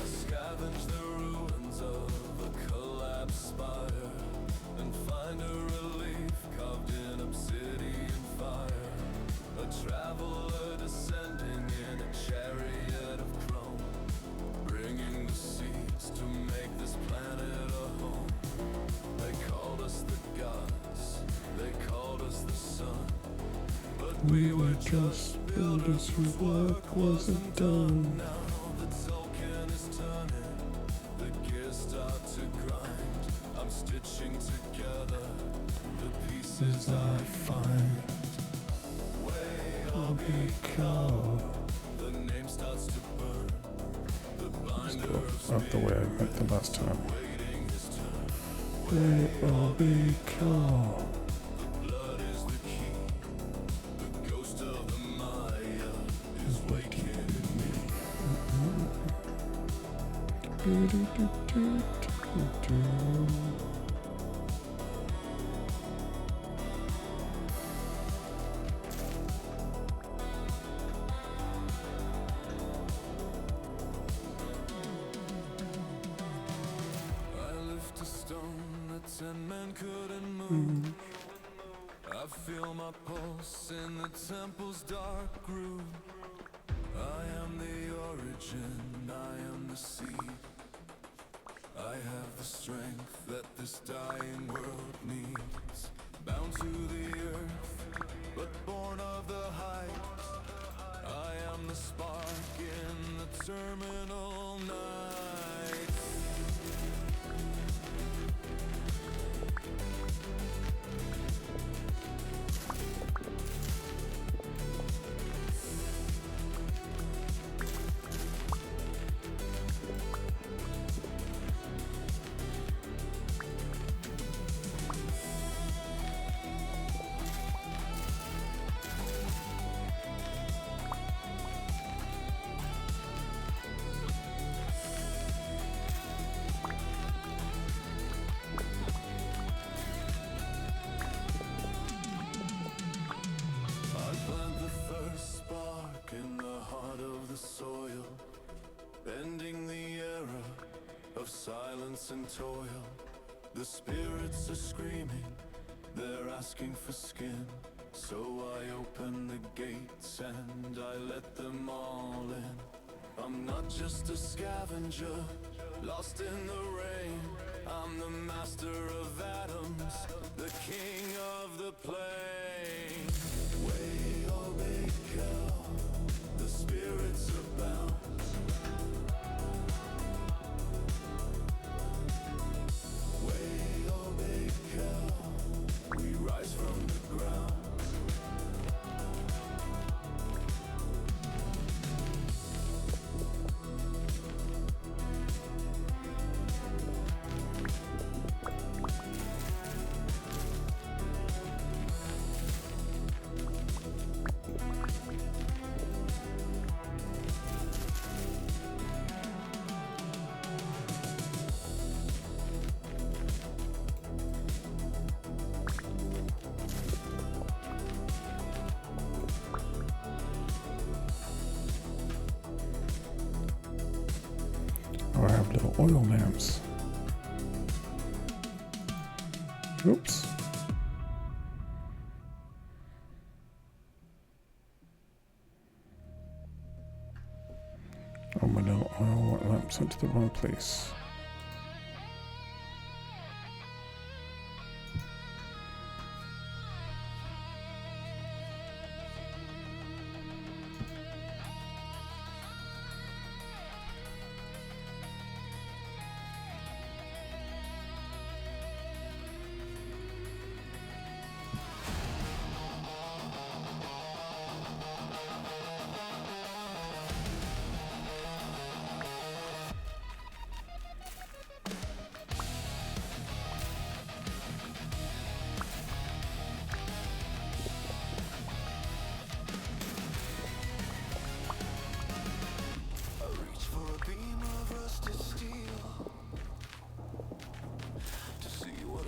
Scavenge the ruins of a collapsed spire and find a relief carved in obsidian fire. A traveler descending in a chariot of chrome, bringing the seeds to make this planet a home. They called us the gods, they called us the sun, but we were just builders whose work wasn't done. Now the token is turning, the gears start to grind. I'm stitching together the pieces I find. WayobiKal. The name starts to burn. Let's go up the way I went the last time. WayobiKal. The blood is the key. The ghost of the Maya is waking me. And men couldn't move. I feel my pulse in the temple's dark groove. I am the origin, I am the seed. I have the strength that this dying world needs. Bound to the earth, but born of the heights. I am the spark in the terminal night. of silence and toil. The spirits are screaming, they're asking for skin. So I open the gates and I let them all in. I'm not just a scavenger, lost in the rain. I'm the master of atoms, the king of the plane. WayobiKal, the spirits abound. WayobiKal, we rise from the ground. Oh, I have little oil lamps. Oops. Oh, my little oil lamps went to the wrong place.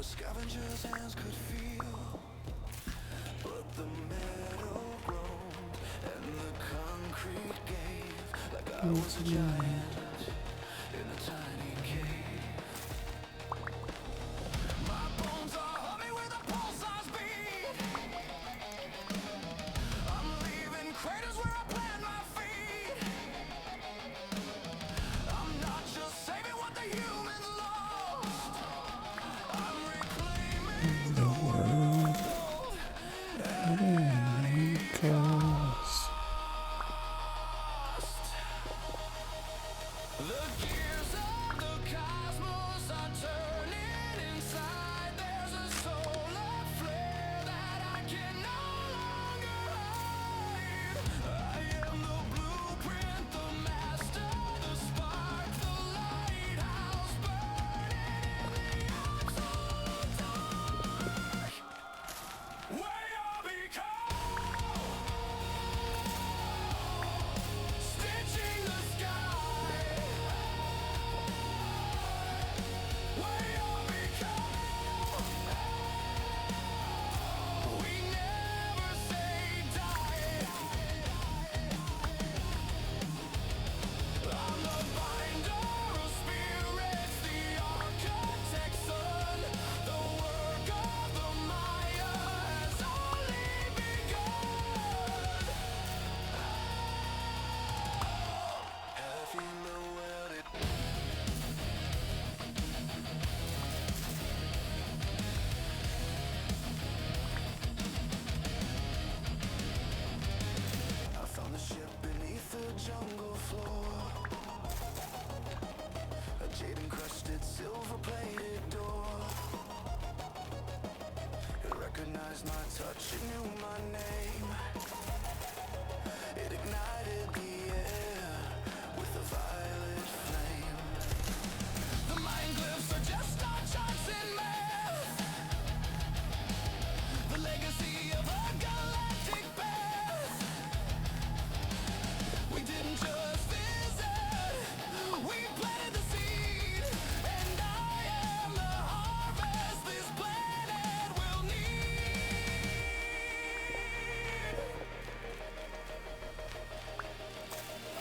Scavengers' hands could feel, but the metal groaned and the concrete gave, like I was a giant in a tiny cave. My bones are humming with a pulsar's beat. I'm leaving craters where I plant my feet. I'm not just saving what the humans lost, I'm reclaiming the world and Cause the gears of the cosmos are turning inside. There's a solar flare that I can no longer hide. I am the blueprint, the master, the spark, the lighthouse burning in the absolute dark. WayobiKal, stitching the sky. WayobiKal, we never say die. I'm the binder of spirits, the architect's son. The work of the Maya has only begun. Have you nowhere it? I found the ship beneath the jungle floor, a jade encrusted silver-plated door. It recognized my touch, it knew my name. It ignited the air with a violet flame. The mind glyphs are just our charts in math, the legacy of a galactic path. We didn't just visit, we planted the seed, and I am the harvest this planet will need.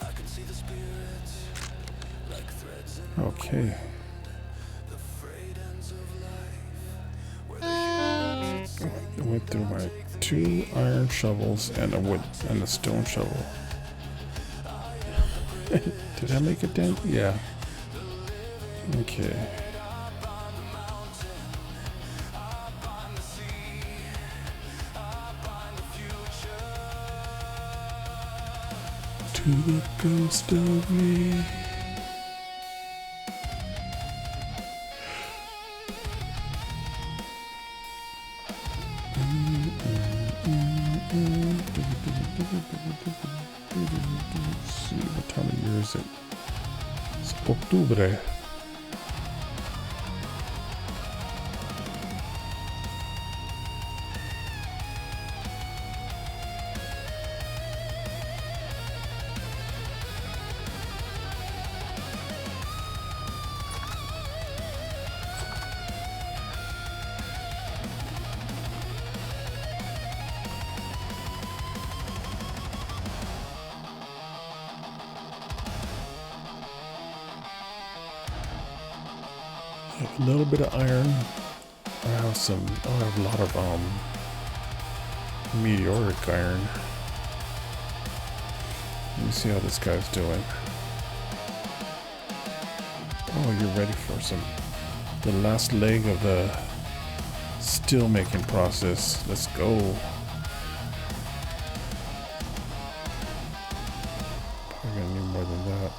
I can see the spirits like threads in okay. went through my 2 iron shovels and a wood and a stone shovel. Did I make a dent? Yeah. Okay. To the ghost of me. See, what time of year is it? It's Octubre. A little bit of iron. I have a lot of meteoric iron. Let me see how this guy's doing. Oh, you're ready for the last leg of the steel making process. Let's go. Probably gonna need more than that.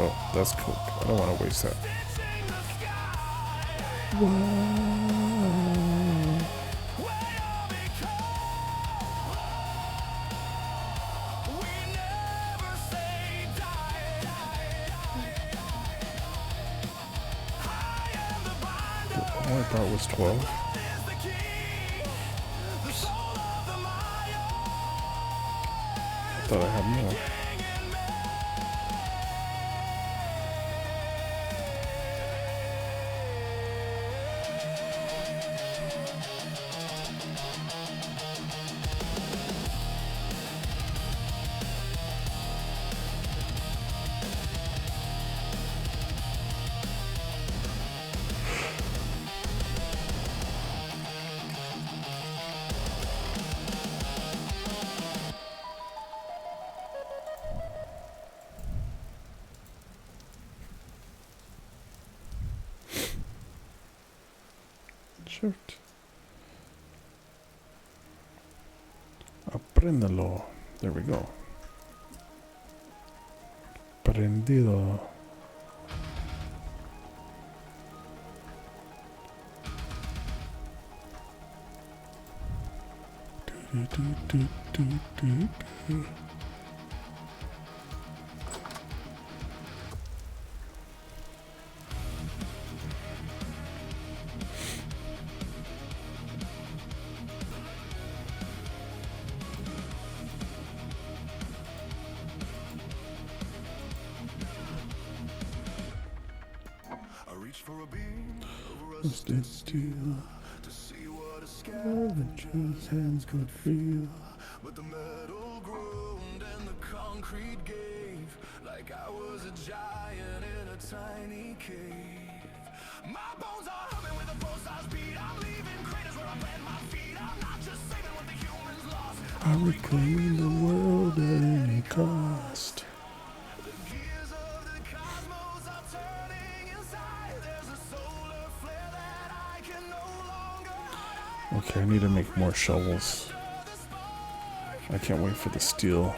Oh, that's cool. I don't want to waste that. All I thought was 12. I thought I had more. Shift. Apréndalo. There we go. Prendido. Stood still to see what a scavenger's hands could feel. But the metal groaned and the concrete gave, like I was a giant in a tiny cave. My bones are humming with a full-size beat. I'm leaving craters where I plant my feet. I'm not just saving what the humans lost. I'm reclaiming the world at any cost. Okay, I need to make more shovels. I can't wait for the steel.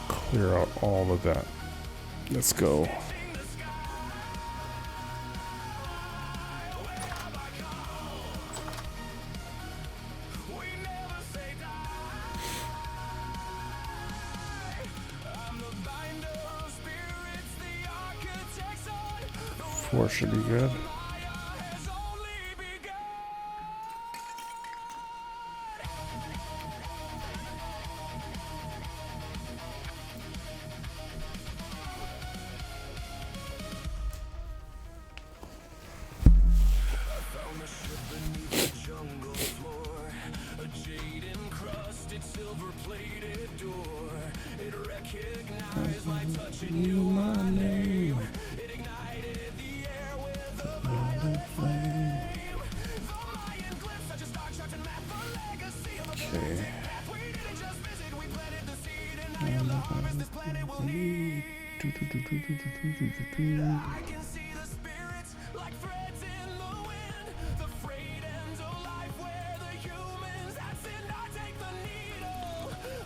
Clear out all of that. Let's go. Four should be good. Silver plated door, it recognized You my name. Okay.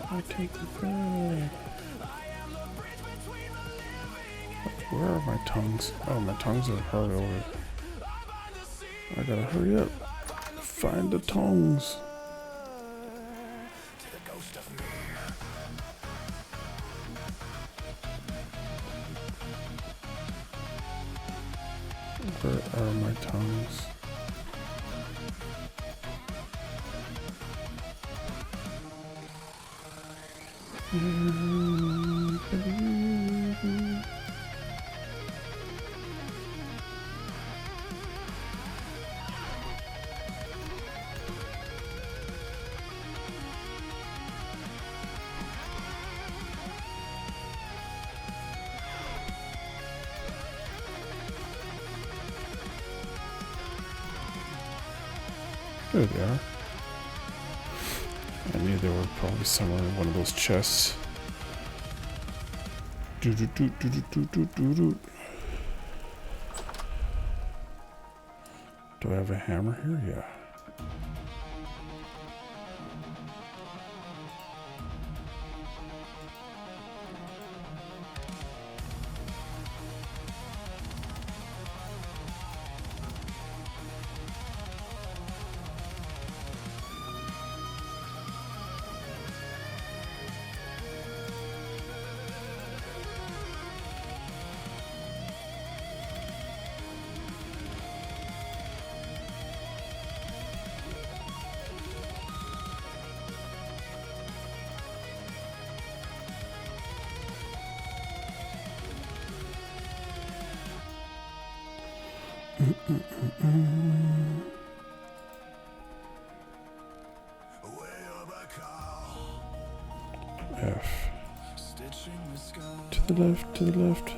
I take the thread. Where are my tongues? Oh, my tongues are hardly over. I gotta hurry up. Find the tongues. Where are my tongues? There they are. I knew they were probably somewhere in one of those chests. Do. Do I have a hammer here? Yeah. F. To the left, to the left.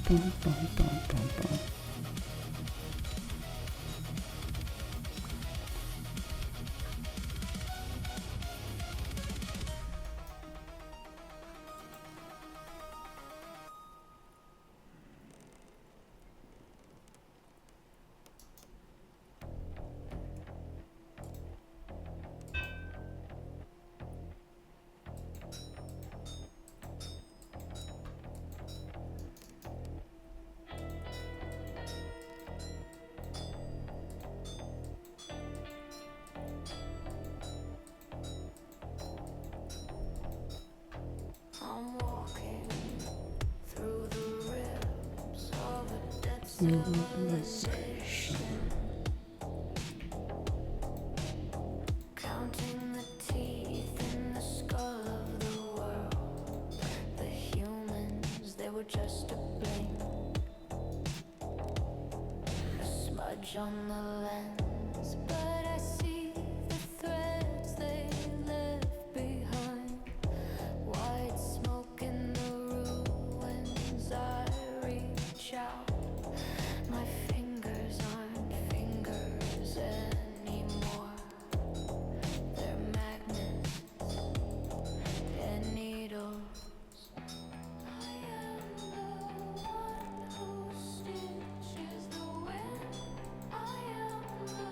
Bum, bum, bum, bum, bum. I'm walking through the ribs of a dead civilization, counting the teeth in the skull of the world. The humans, they were just a blink, a smudge on the lens, but I see the threads they left behind. White smoke in the ruins, I reach out. My fingers aren't fingers anymore. They're magnets and needles. I am the one who stitches the wind. I am the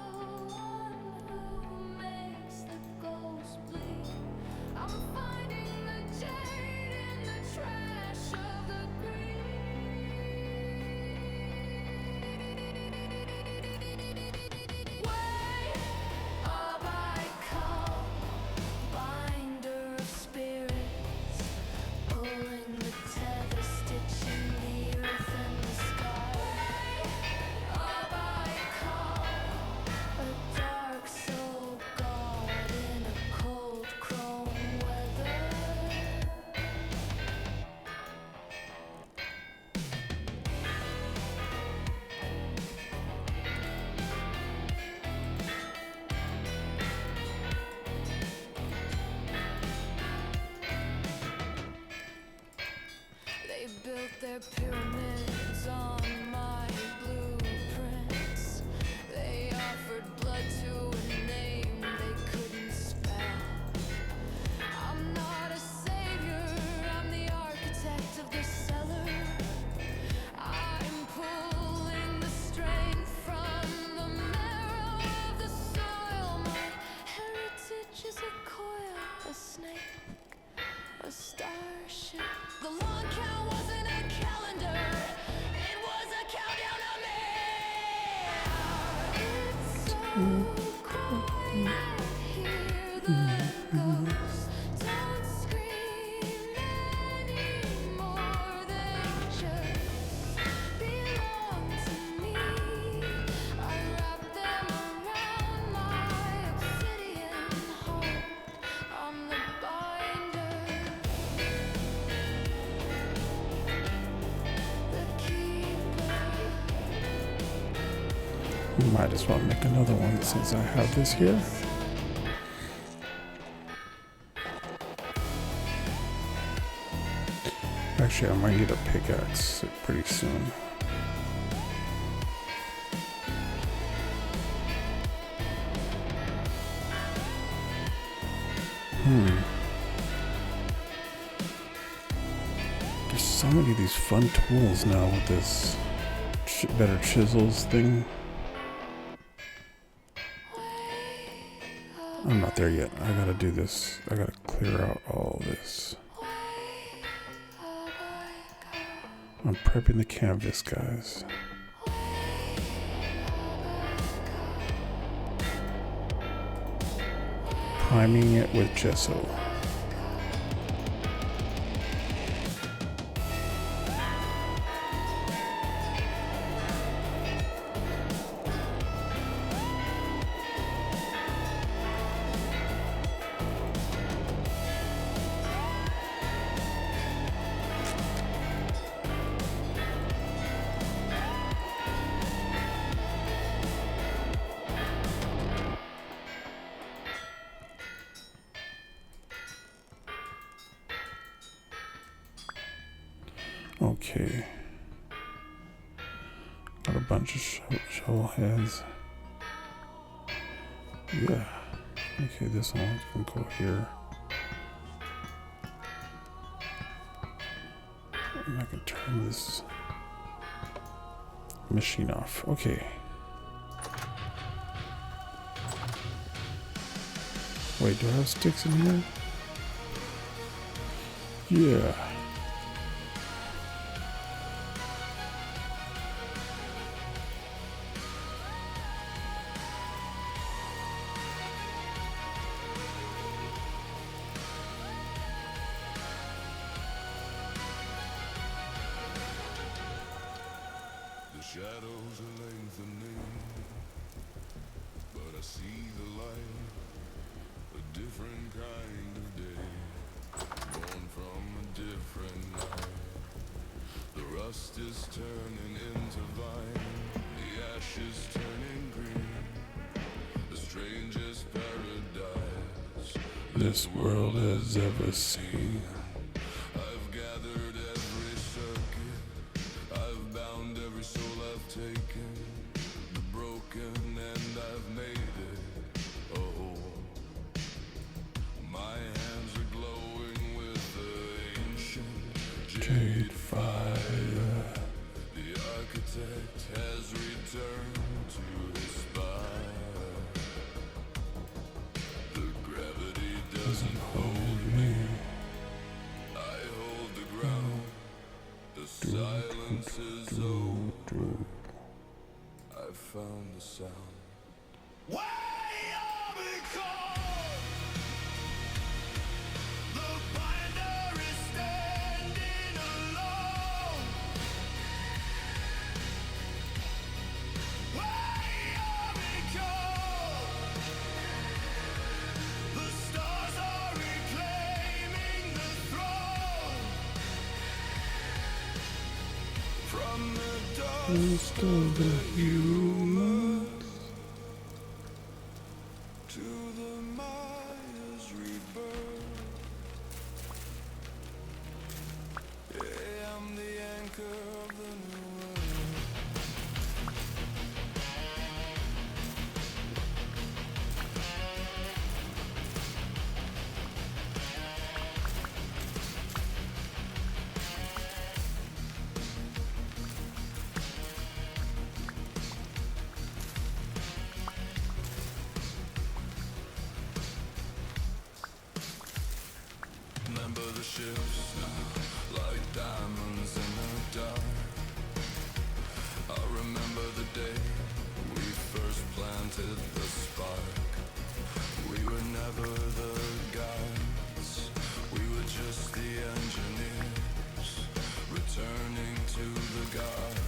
Might as well make another one since I have this here. Actually, I might need a pickaxe pretty soon. There's so many of these fun tools now with this better chisels thing. I'm not there yet. I gotta do this. I gotta clear out all this. I'm prepping the canvas, guys. Priming it with gesso. Okay. Got a bunch of shovel heads. Yeah. Okay, this one can go here. And I can turn this machine off. Okay. Wait, do I have sticks in here? Yeah. Shadows are lengthening, but I see the light, a different kind of day, born from a different night. The rust is turning into vine, the ashes turning green, the strangest paradise this world has ever seen. I've gathered every circuit, I've bound every soul I've taken, the broken, and I've made it whole. My hands are glowing with the ancient jade fire. The architect has returned to his spire. The gravity doesn't hold me, I hold the ground. The silence is over. I found the sound. WayobiKal! The binder is standing alone. WayobiKal! The stars are reclaiming the throne. From the dust of the humans to the Maya's rebirth. Yeah, I'm the anchor of the new earth. Remember the ships now, like diamonds in the dark. I remember the day we first planned planted the spark. We were never the gods, we were just the engineers, returning to the garden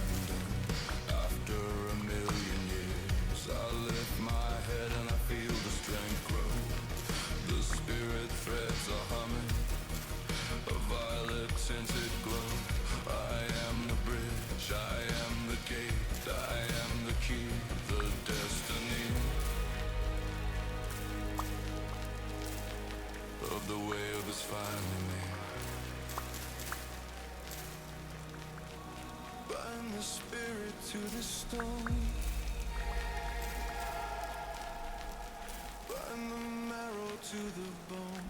after a million years. I lift my head and I feel the strength grow. The spirit threads are humming, a violet tinted glow. I am the bridge, I am the gate, I am the key, the destiny of the way of is finally me. Bind the spirit to the stone, bind the marrow to the bone.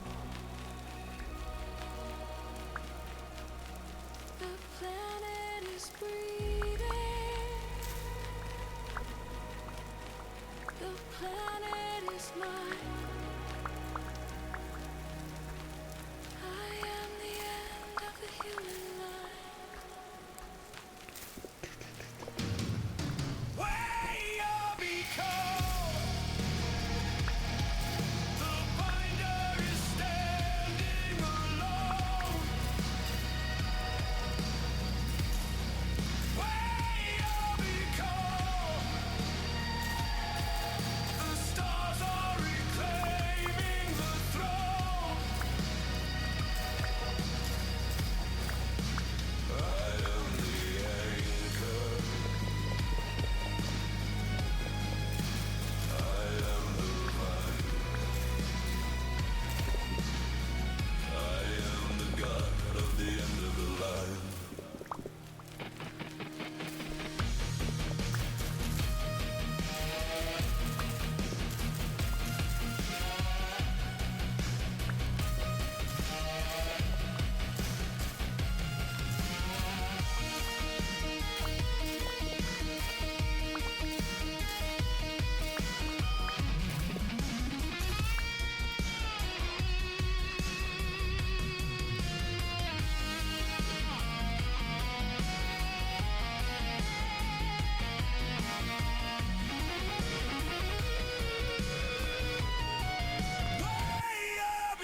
The planet is breathing, the planet is mine. I am the end of the human line. WayobiKal, the binder is standing alone. WayobiKal, the stars are reclaiming the throne. I am the anchor, I am the vine, I am the god of the end of the line.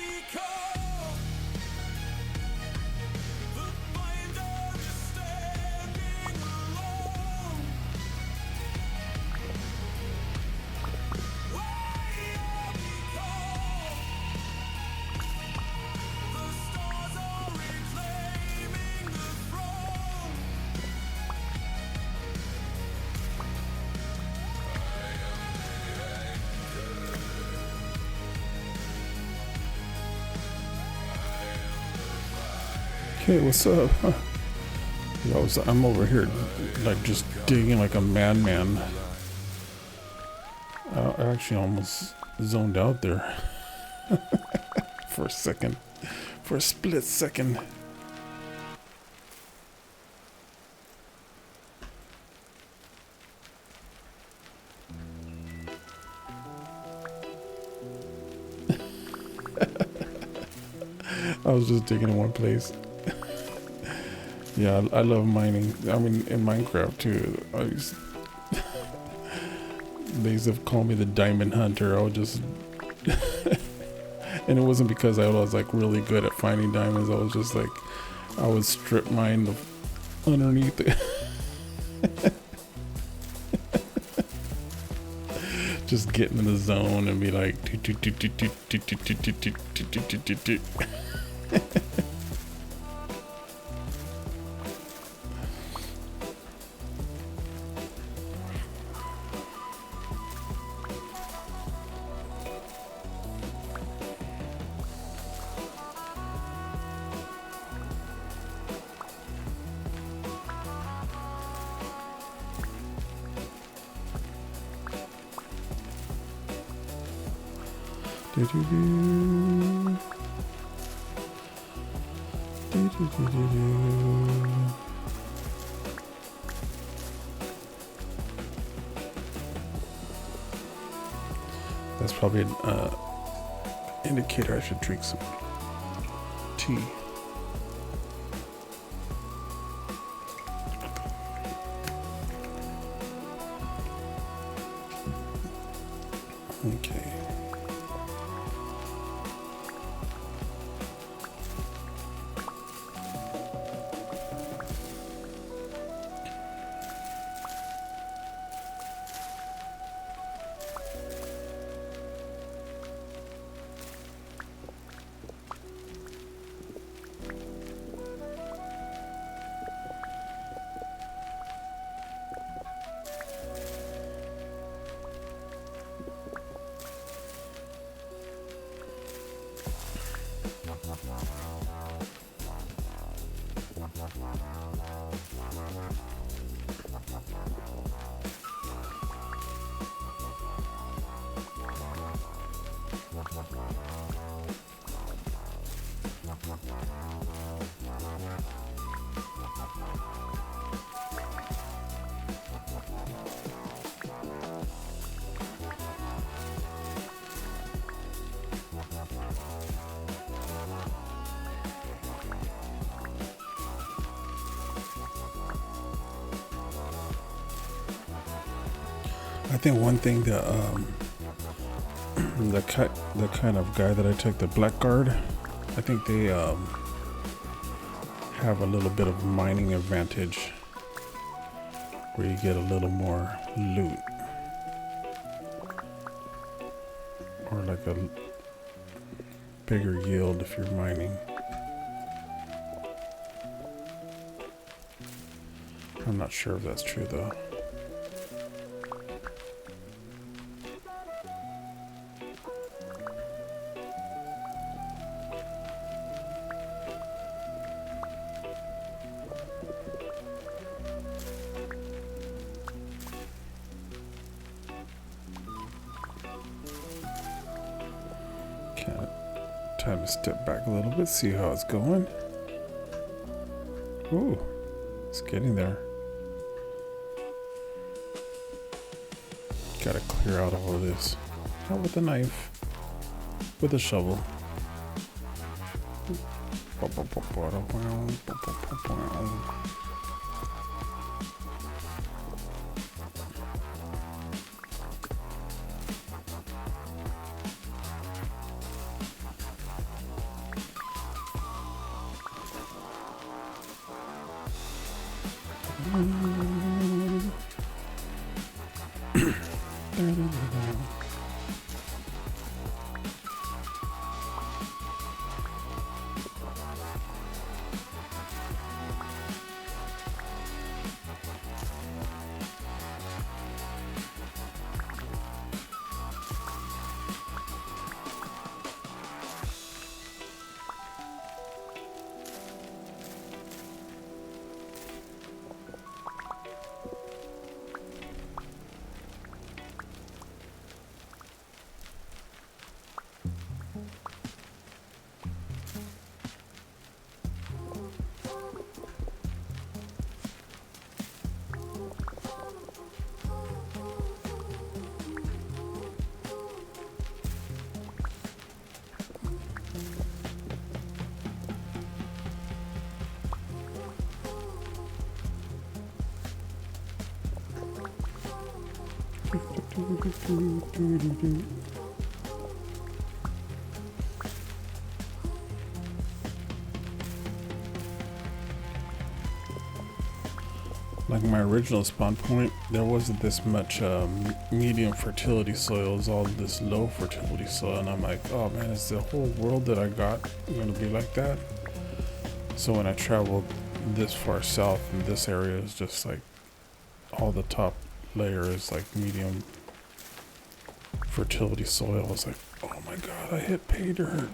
WayobiKal, the binder is standing alone. WayobiKal, the stars are reclaiming the throne. Okay, what's up? Huh. Yo, I'm over here, like, just digging like a madman. I actually almost zoned out there for a second, for a split second. I was just digging in one place. Yeah, I love mining. I mean, in Minecraft too. They used to call me the diamond hunter. I would just, and it wasn't because I was like really good at finding diamonds. I was just like, I would strip mine underneath it. Just get in the zone and be like, That's probably an indicator I should drink some tea. Okay. I think one thing that the kind of guy that I took, the blackguard, I think they have a little bit of mining advantage where you get a little more loot, or like a bigger yield if you're mining. I'm not sure if that's true though. Time to step back a little bit, see how it's going. Ooh, it's getting there. Gotta clear out all of this. Not with a knife, with a shovel. Like my original spawn point, there wasn't this much medium fertility soil. It was all this low fertility soil, and I'm like, oh man, is the whole world that I got gonna be like that? So when I traveled this far south, in this area is just like all the top layer is like medium fertility soil. I was like, oh my god, I hit pay dirt.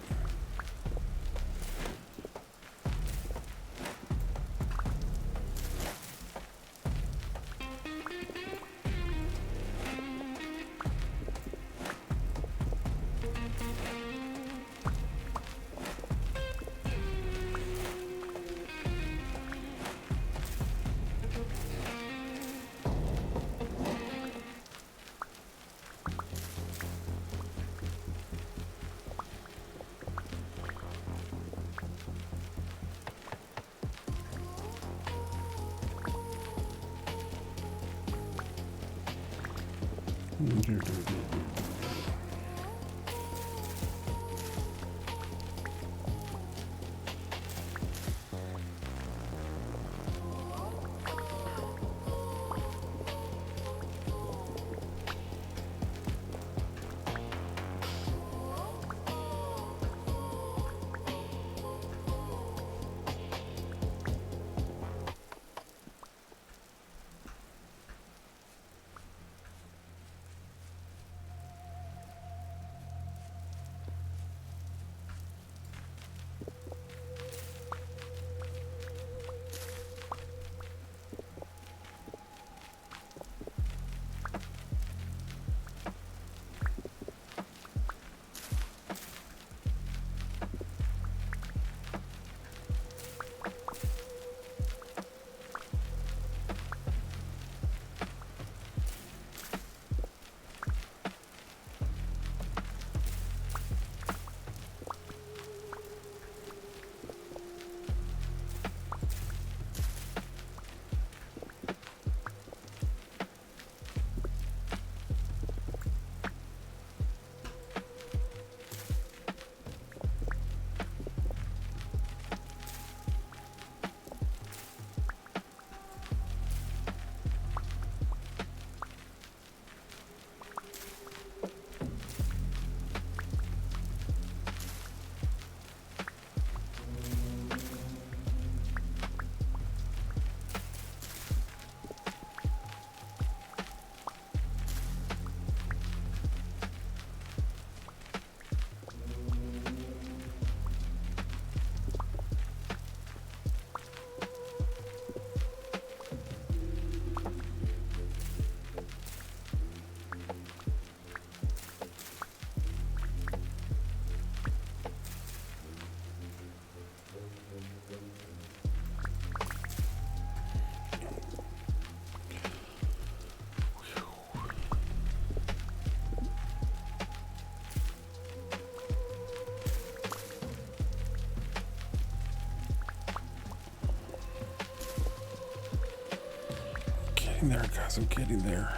there, guys. I'm getting there.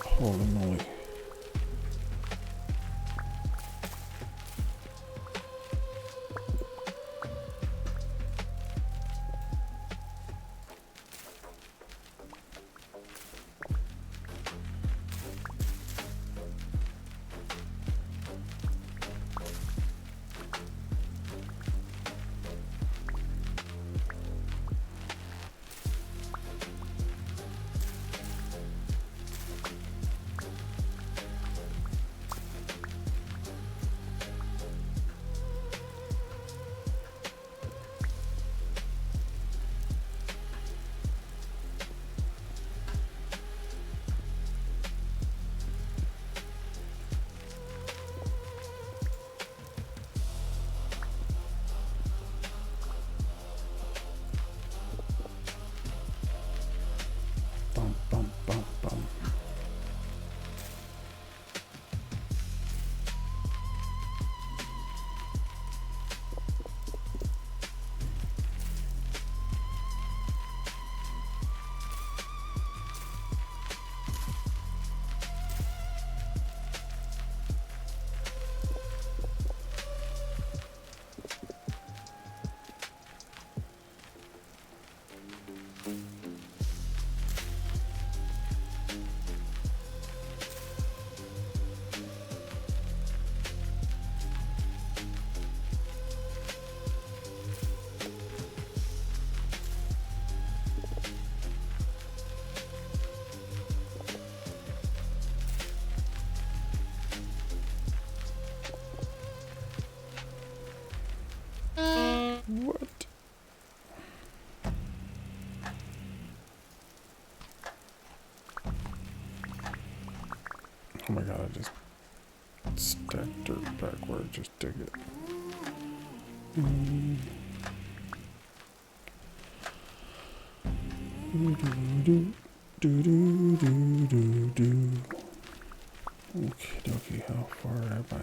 Holy moly. Bum, bum, bum, bum. What? Oh my god, I just stacked dirt backward. Just dig it. Okay, okay, how far am I?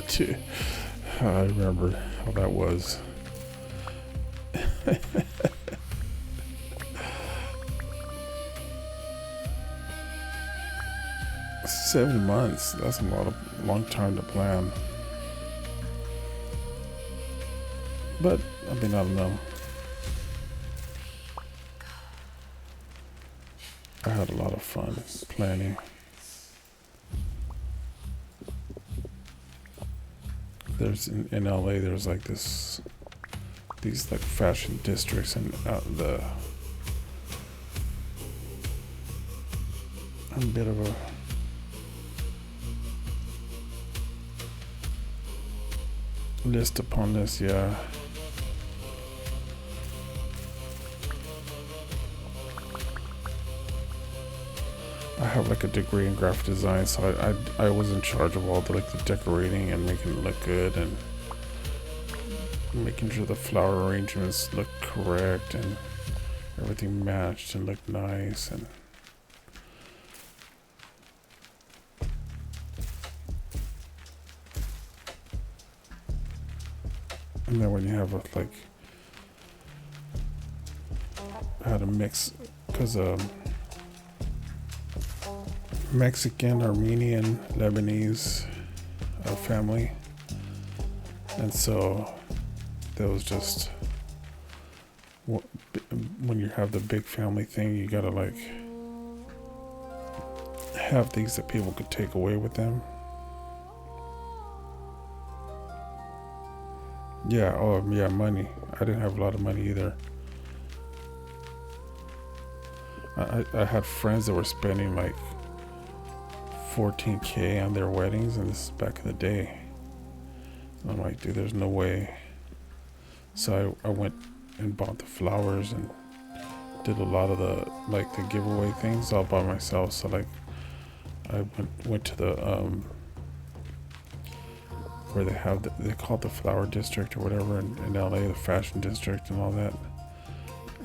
Dude, I remember how that was. 7 months. That's a long time to plan. But I mean, I don't know. I had a lot of fun planning. There's in LA. There's like these like fashion districts, and I'm a bit of a list upon this, yeah. I have like a degree in graphic design, so I was in charge of all the like the decorating and making it look good and making sure the flower arrangements looked correct and everything matched and looked nice. And then when you have like had a mix because Mexican, Armenian, Lebanese family, and so there was just when you have the big family thing, you gotta like have things that people could take away with them. Yeah, oh yeah, money. I didn't have a lot of money either. I had friends that were spending like $14K on their weddings, and this is back in the day. And I'm like, dude, there's no way. So I went and bought the flowers and did a lot of the like the giveaway things all by myself. So like I went to the where they have they call it the flower district or whatever in LA, the fashion district and all that.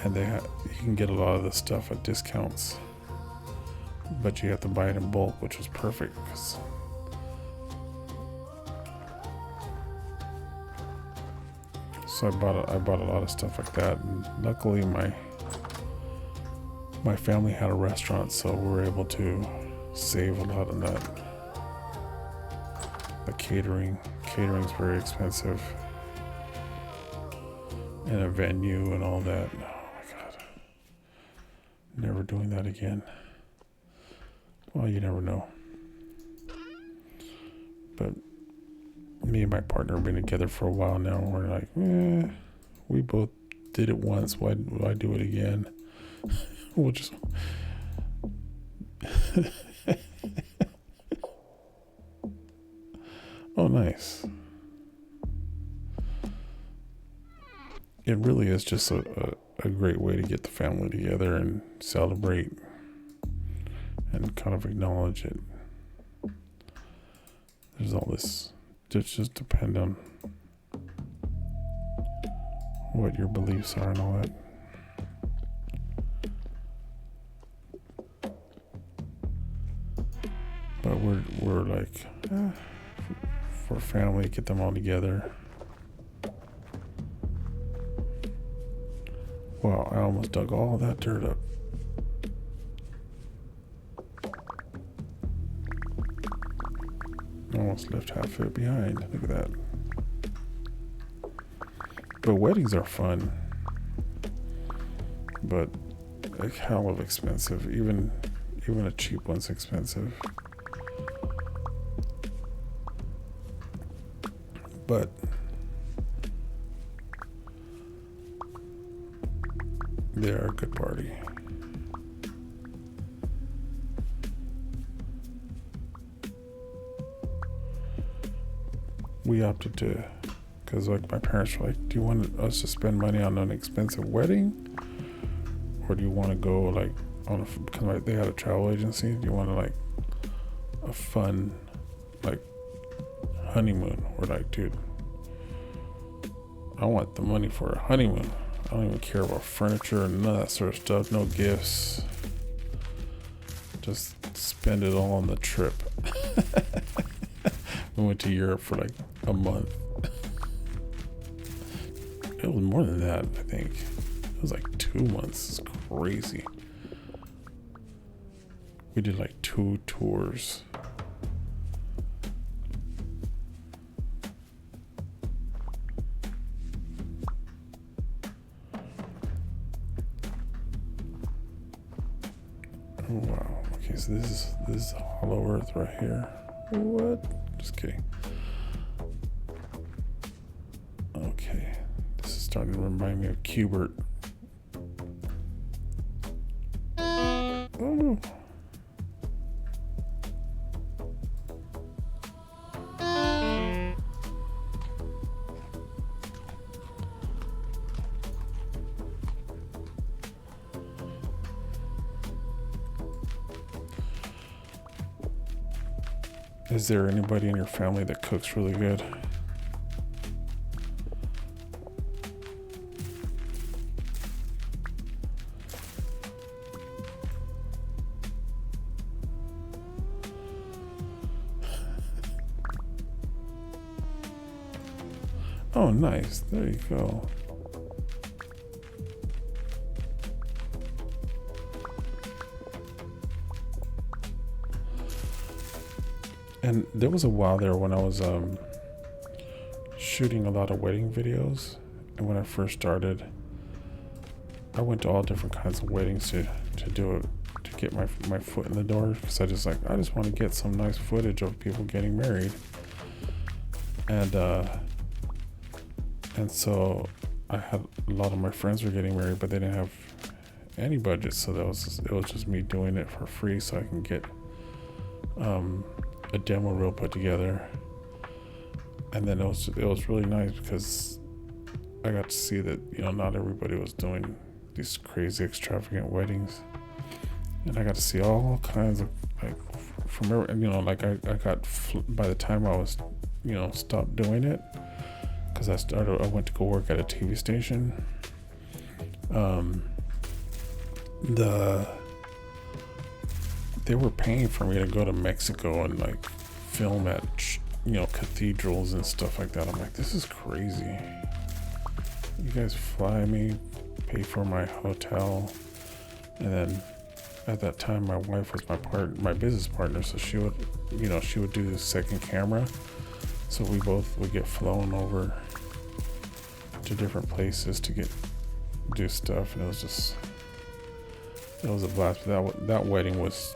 And you can get a lot of the stuff at discounts, but you have to buy it in bulk, which was perfect. So I bought a lot of stuff like that, and luckily my family had a restaurant, so we were able to save a lot on that. The catering's very expensive, and a venue and all that. Oh my god, never doing that again. Well, you never know. But me and my partner have been together for a while now, and we're like, we both did it once, why would I do it again? We'll just oh, nice. It really is just a great way to get the family together and celebrate and kind of acknowledge it. There's all this, it just depend on what your beliefs are and all that. But we're like, for family, get them all together. Wow, I almost dug all that dirt up. Almost left half of it behind. Look at that. But weddings are fun, but a hell of expensive. Even a cheap one's expensive. But they are a good party. We opted to, because like my parents were like, do you want us to spend money on an expensive wedding, or do you want to go like on because like they had a travel agency, do you want to like a fun like honeymoon? We're like, dude, I want the money for a honeymoon. I don't even care about furniture and none of that sort of stuff. No gifts. Just spend it all on the trip. We went to Europe for like a month. It was more than that, I think. It was like 2 months. It's crazy. We did like 2 tours. Oh, wow. Okay, so this is Hollow Earth right here. What? Just kidding. Okay. This is starting to remind me of Cubert. Oh. Is there anybody in your family that cooks really good? Oh, nice. There you go. And there was a while there when I was shooting a lot of wedding videos, and when I first started, I went to all different kinds of weddings to do it, to get my foot in the door, because I just want to get some nice footage of people getting married. And so I had a lot of my friends were getting married, but they didn't have any budget, so it was just me doing it for free so I can get a demo reel put together. And then it was really nice because I got to see that, you know, not everybody was doing these crazy extravagant weddings, and I got to see all kinds of, like, from every, you know, like I got, by the time I was, you know, stopped doing it, because I went to go work at a TV station. They were paying for me to go to Mexico and like film at, you know, cathedrals and stuff like that. I'm like, this is crazy. You guys fly me, pay for my hotel, and then at that time my wife was my business partner, so she would do the second camera, so we both would get flown over to different places to do stuff, and it was a blast. That wedding was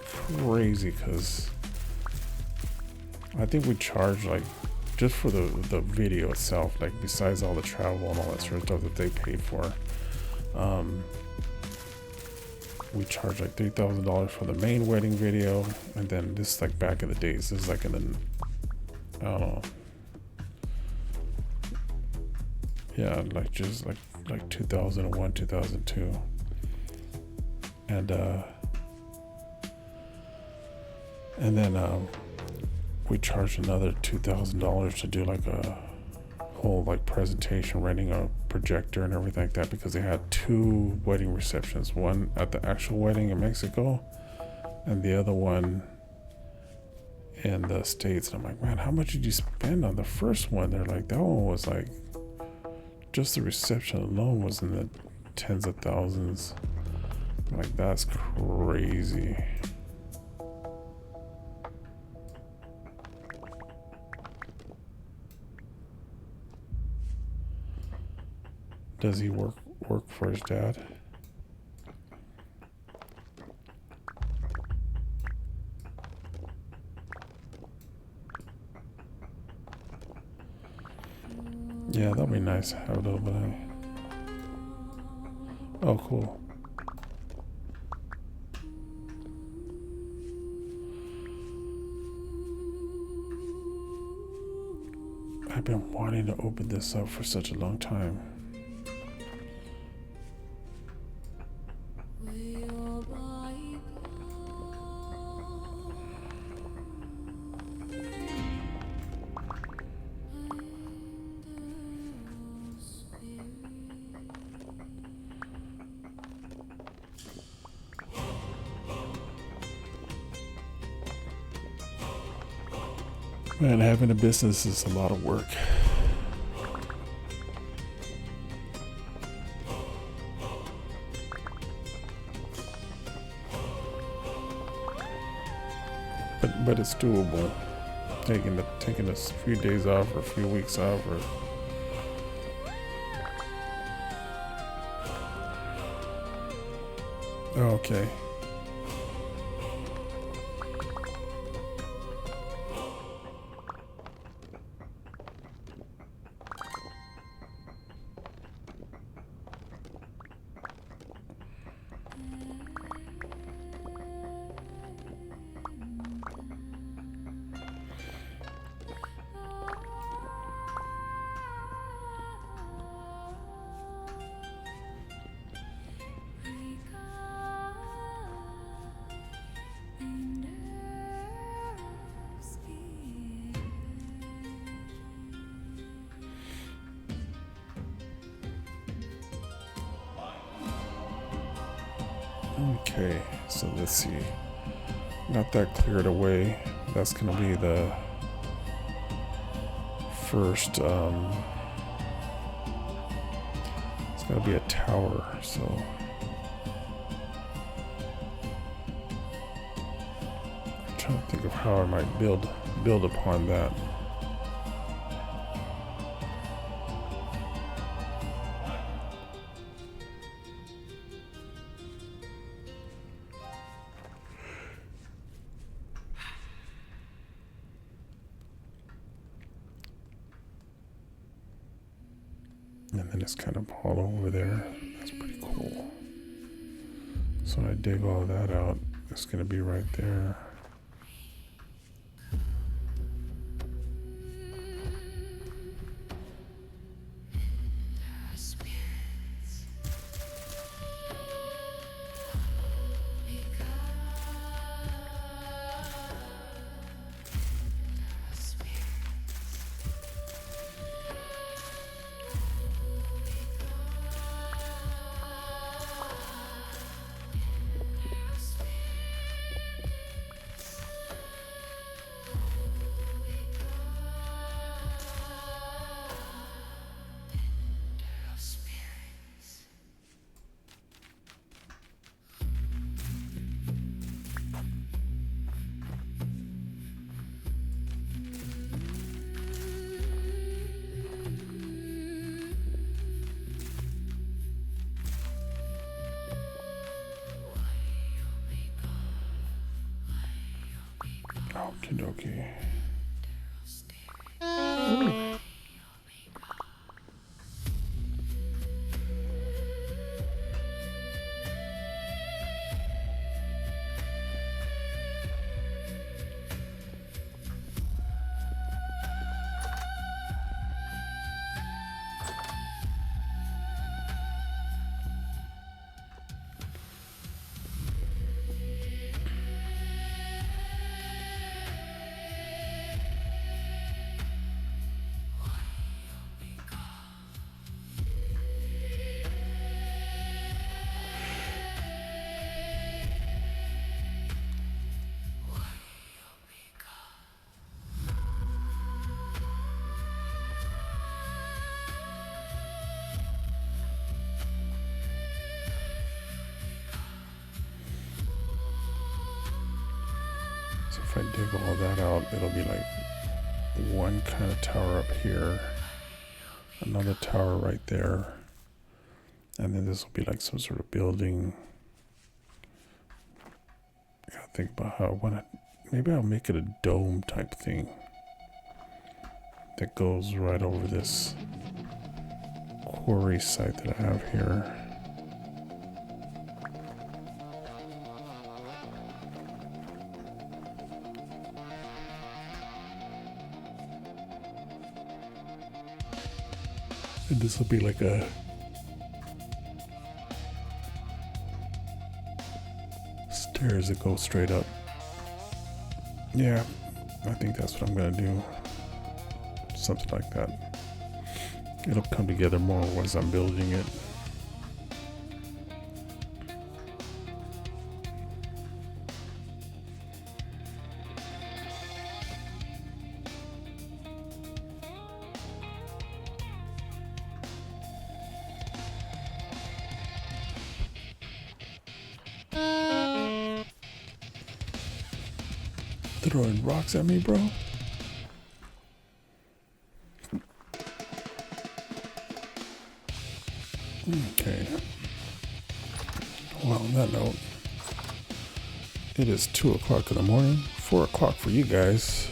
crazy because I think we charged, like, just for the video itself, like besides all the travel and all that sort of stuff that they paid for, we charged like $3,000 for the main wedding video. And then this is like back in the days, this is like in the, I don't know, yeah, like just like 2001, 2002. And then we charged another $2,000 to do like a whole like presentation, renting a projector and everything like that, because they had two wedding receptions, one at the actual wedding in Mexico and the other one in the States. And I'm like, man, how much did you spend on the first one? They're like, that one was like, just the reception alone was in the tens of thousands. I'm like, that's crazy. Does he work for his dad? Yeah, that'd be nice to have a little bit of... Oh, cool. I've been wanting to open this up for such a long time. Man, having a business is a lot of work. But it's doable. Taking a few days off or a few weeks off, or okay. Okay, so let's see. Got that cleared away. That's gonna be the first, it's gonna be a tower, so trying to think of how I might build upon that. And then it's kind of hollow over there. That's pretty cool. So when I dig all that out, it's going to be right there. Okie dokie. So if I dig all that out, it'll be like one kind of tower up here, another tower right there, and then this will be like some sort of building. I gotta think about how I want to. Maybe I'll make it a dome type thing that goes right over this quarry site that I have here. And this will be like a stairs that go straight up. Yeah, I think that's what I'm gonna do. Something like that. It'll come together more once I'm building it. Throwing rocks at me, bro. Okay. Well, on that note, it is 2 o'clock in the morning, 4 o'clock for you guys.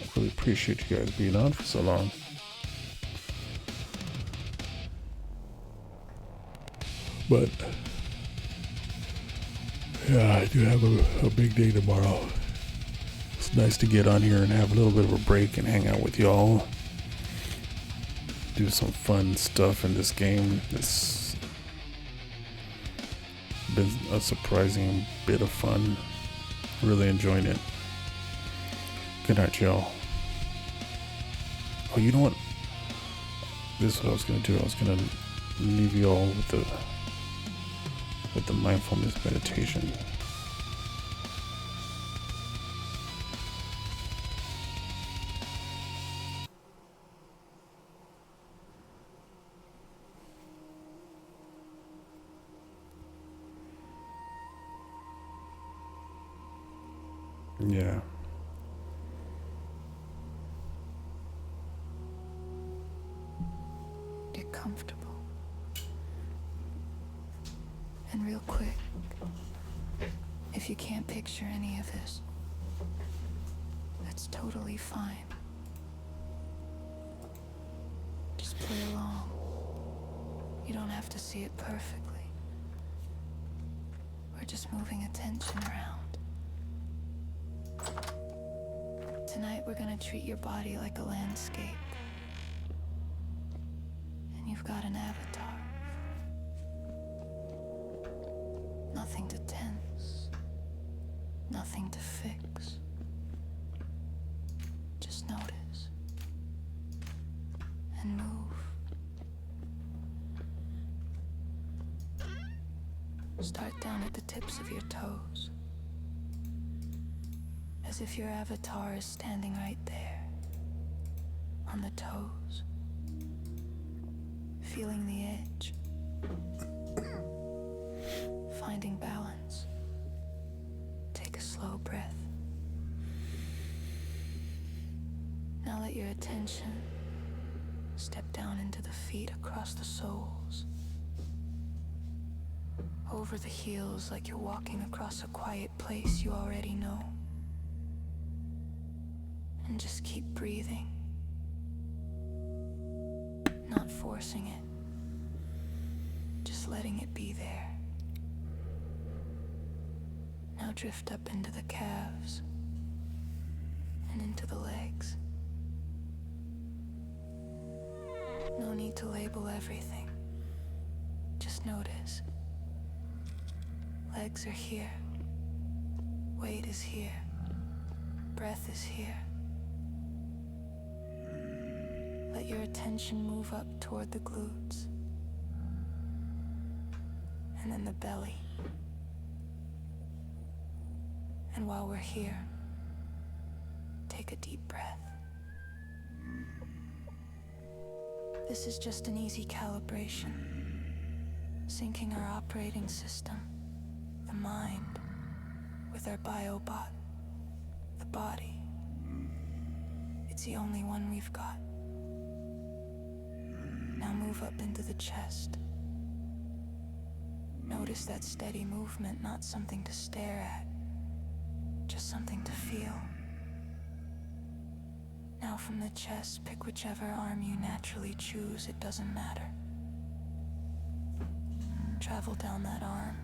I really appreciate you guys being on for so long. But yeah, I do have a big day tomorrow. It's nice to get on here and have a little bit of a break and hang out with y'all. Do some fun stuff in this game. It's been a surprising bit of fun. Really enjoying it. Good night, y'all. Oh, you know what? This is what I was gonna do. I was gonna leave you all with the mindfulness meditation. Yeah. Get comfortable. And real quick, if you can't picture any of this, that's totally fine. Just play along. You don't have to see it perfectly. We're just moving attention around. Tonight we're gonna treat your body like a landscape. And you've got an avatar. Nothing to tense. Nothing to fix. Just notice. And move. Start down at the tips of your toes. As if your avatar is standing right there. On the toes. Feeling the edge. Finding balance. Take a slow breath. Now let your attention step down into the feet across the soles. Over the heels like you're walking across a quiet place you already know. And just keep breathing. Not forcing it. Just letting it be there. Now drift up into the calves. And into the legs. No need to label everything. Just notice. Legs are here. Weight is here. Breath is here. Let your attention move up toward the glutes. And then the belly. And while we're here, take a deep breath. This is just an easy calibration. Syncing our operating system, the mind, with our biobot, the body. It's the only one we've got. Now move up into the chest. Notice that steady movement, not something to stare at, just something to feel. Now from the chest, pick whichever arm you naturally choose, it doesn't matter. Travel down that arm,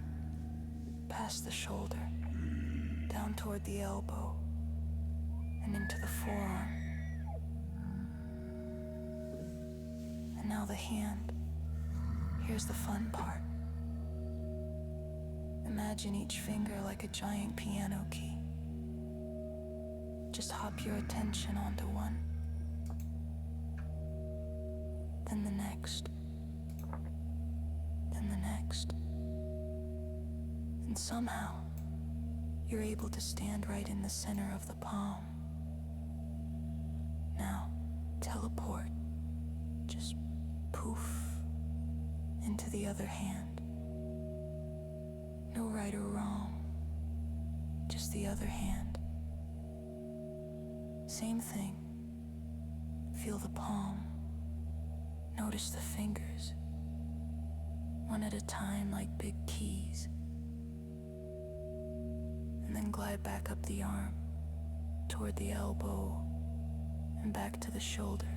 past the shoulder, down toward the elbow, and into the forearm. And now the hand. Here's the fun part. Imagine each finger like a giant piano key. Just hop your attention onto one. Then the next. Then the next. And somehow, you're able to stand right in the center of the palm. Now, teleport. Just poof into the other hand. No right or wrong, just the other hand. Same thing. Feel the palm. Notice the fingers. One at a time like big keys. And then glide back up the arm, toward the elbow, and back to the shoulder.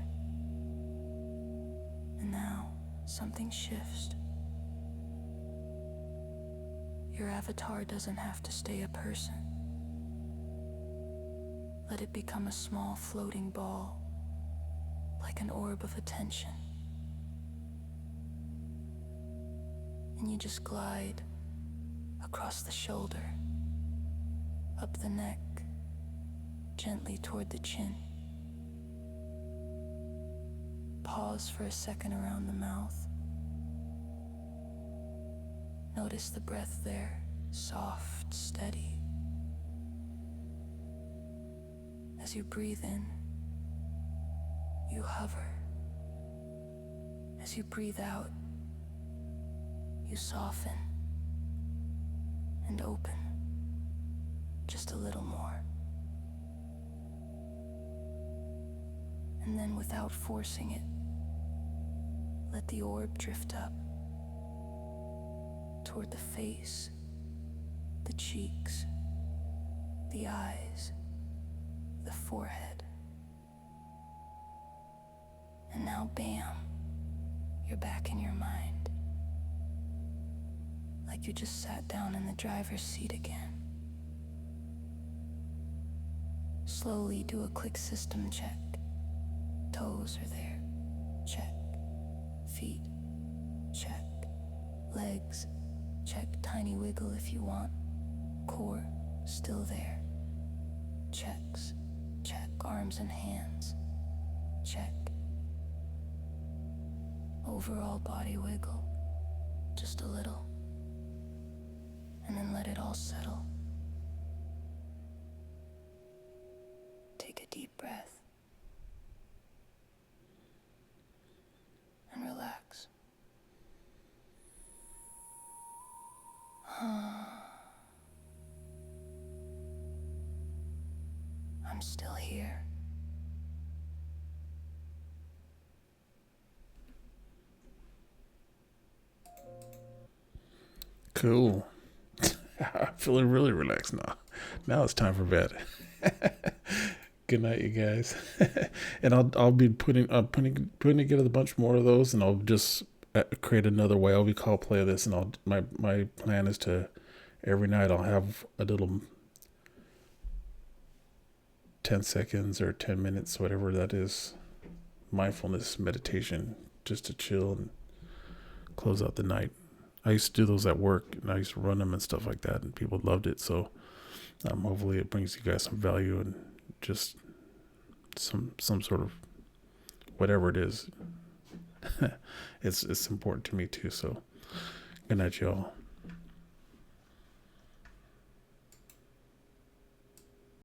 And now, something shifts. Your avatar doesn't have to stay a person. Let it become a small floating ball, like an orb of attention. And you just glide across the shoulder, up the neck, gently toward the chin. Pause for a second around the mouth. Notice the breath there, soft, steady. As you breathe in, you hover. As you breathe out, you soften and open just a little more. And then without forcing it, let the orb drift up toward the face, the cheeks, the eyes, the forehead. And now, bam, you're back in your mind. Like you just sat down in the driver's seat again. Slowly do a quick system check. Toes are there. Check. Feet. Check. Legs. Check. Tiny wiggle if you want. Core. Still there. Checks. Check. Arms and hands. Check. Overall body wiggle. Just a little. And then let it all settle. Take a deep breath. And relax. I'm still here. Cool. I'm feeling really relaxed now. Now it's time for bed. Good night, you guys. And I'll be putting together a bunch more of those, and I'll just create another WayobiKal playlist. And my plan is to every night I'll have a little 10 seconds or 10 minutes, whatever that is, mindfulness meditation, just to chill and close out the night. I used to do those at work, and I used to run them and stuff like that, and people loved it. So hopefully it brings you guys some value and just some sort of whatever it is. It's important to me too. So good night, y'all.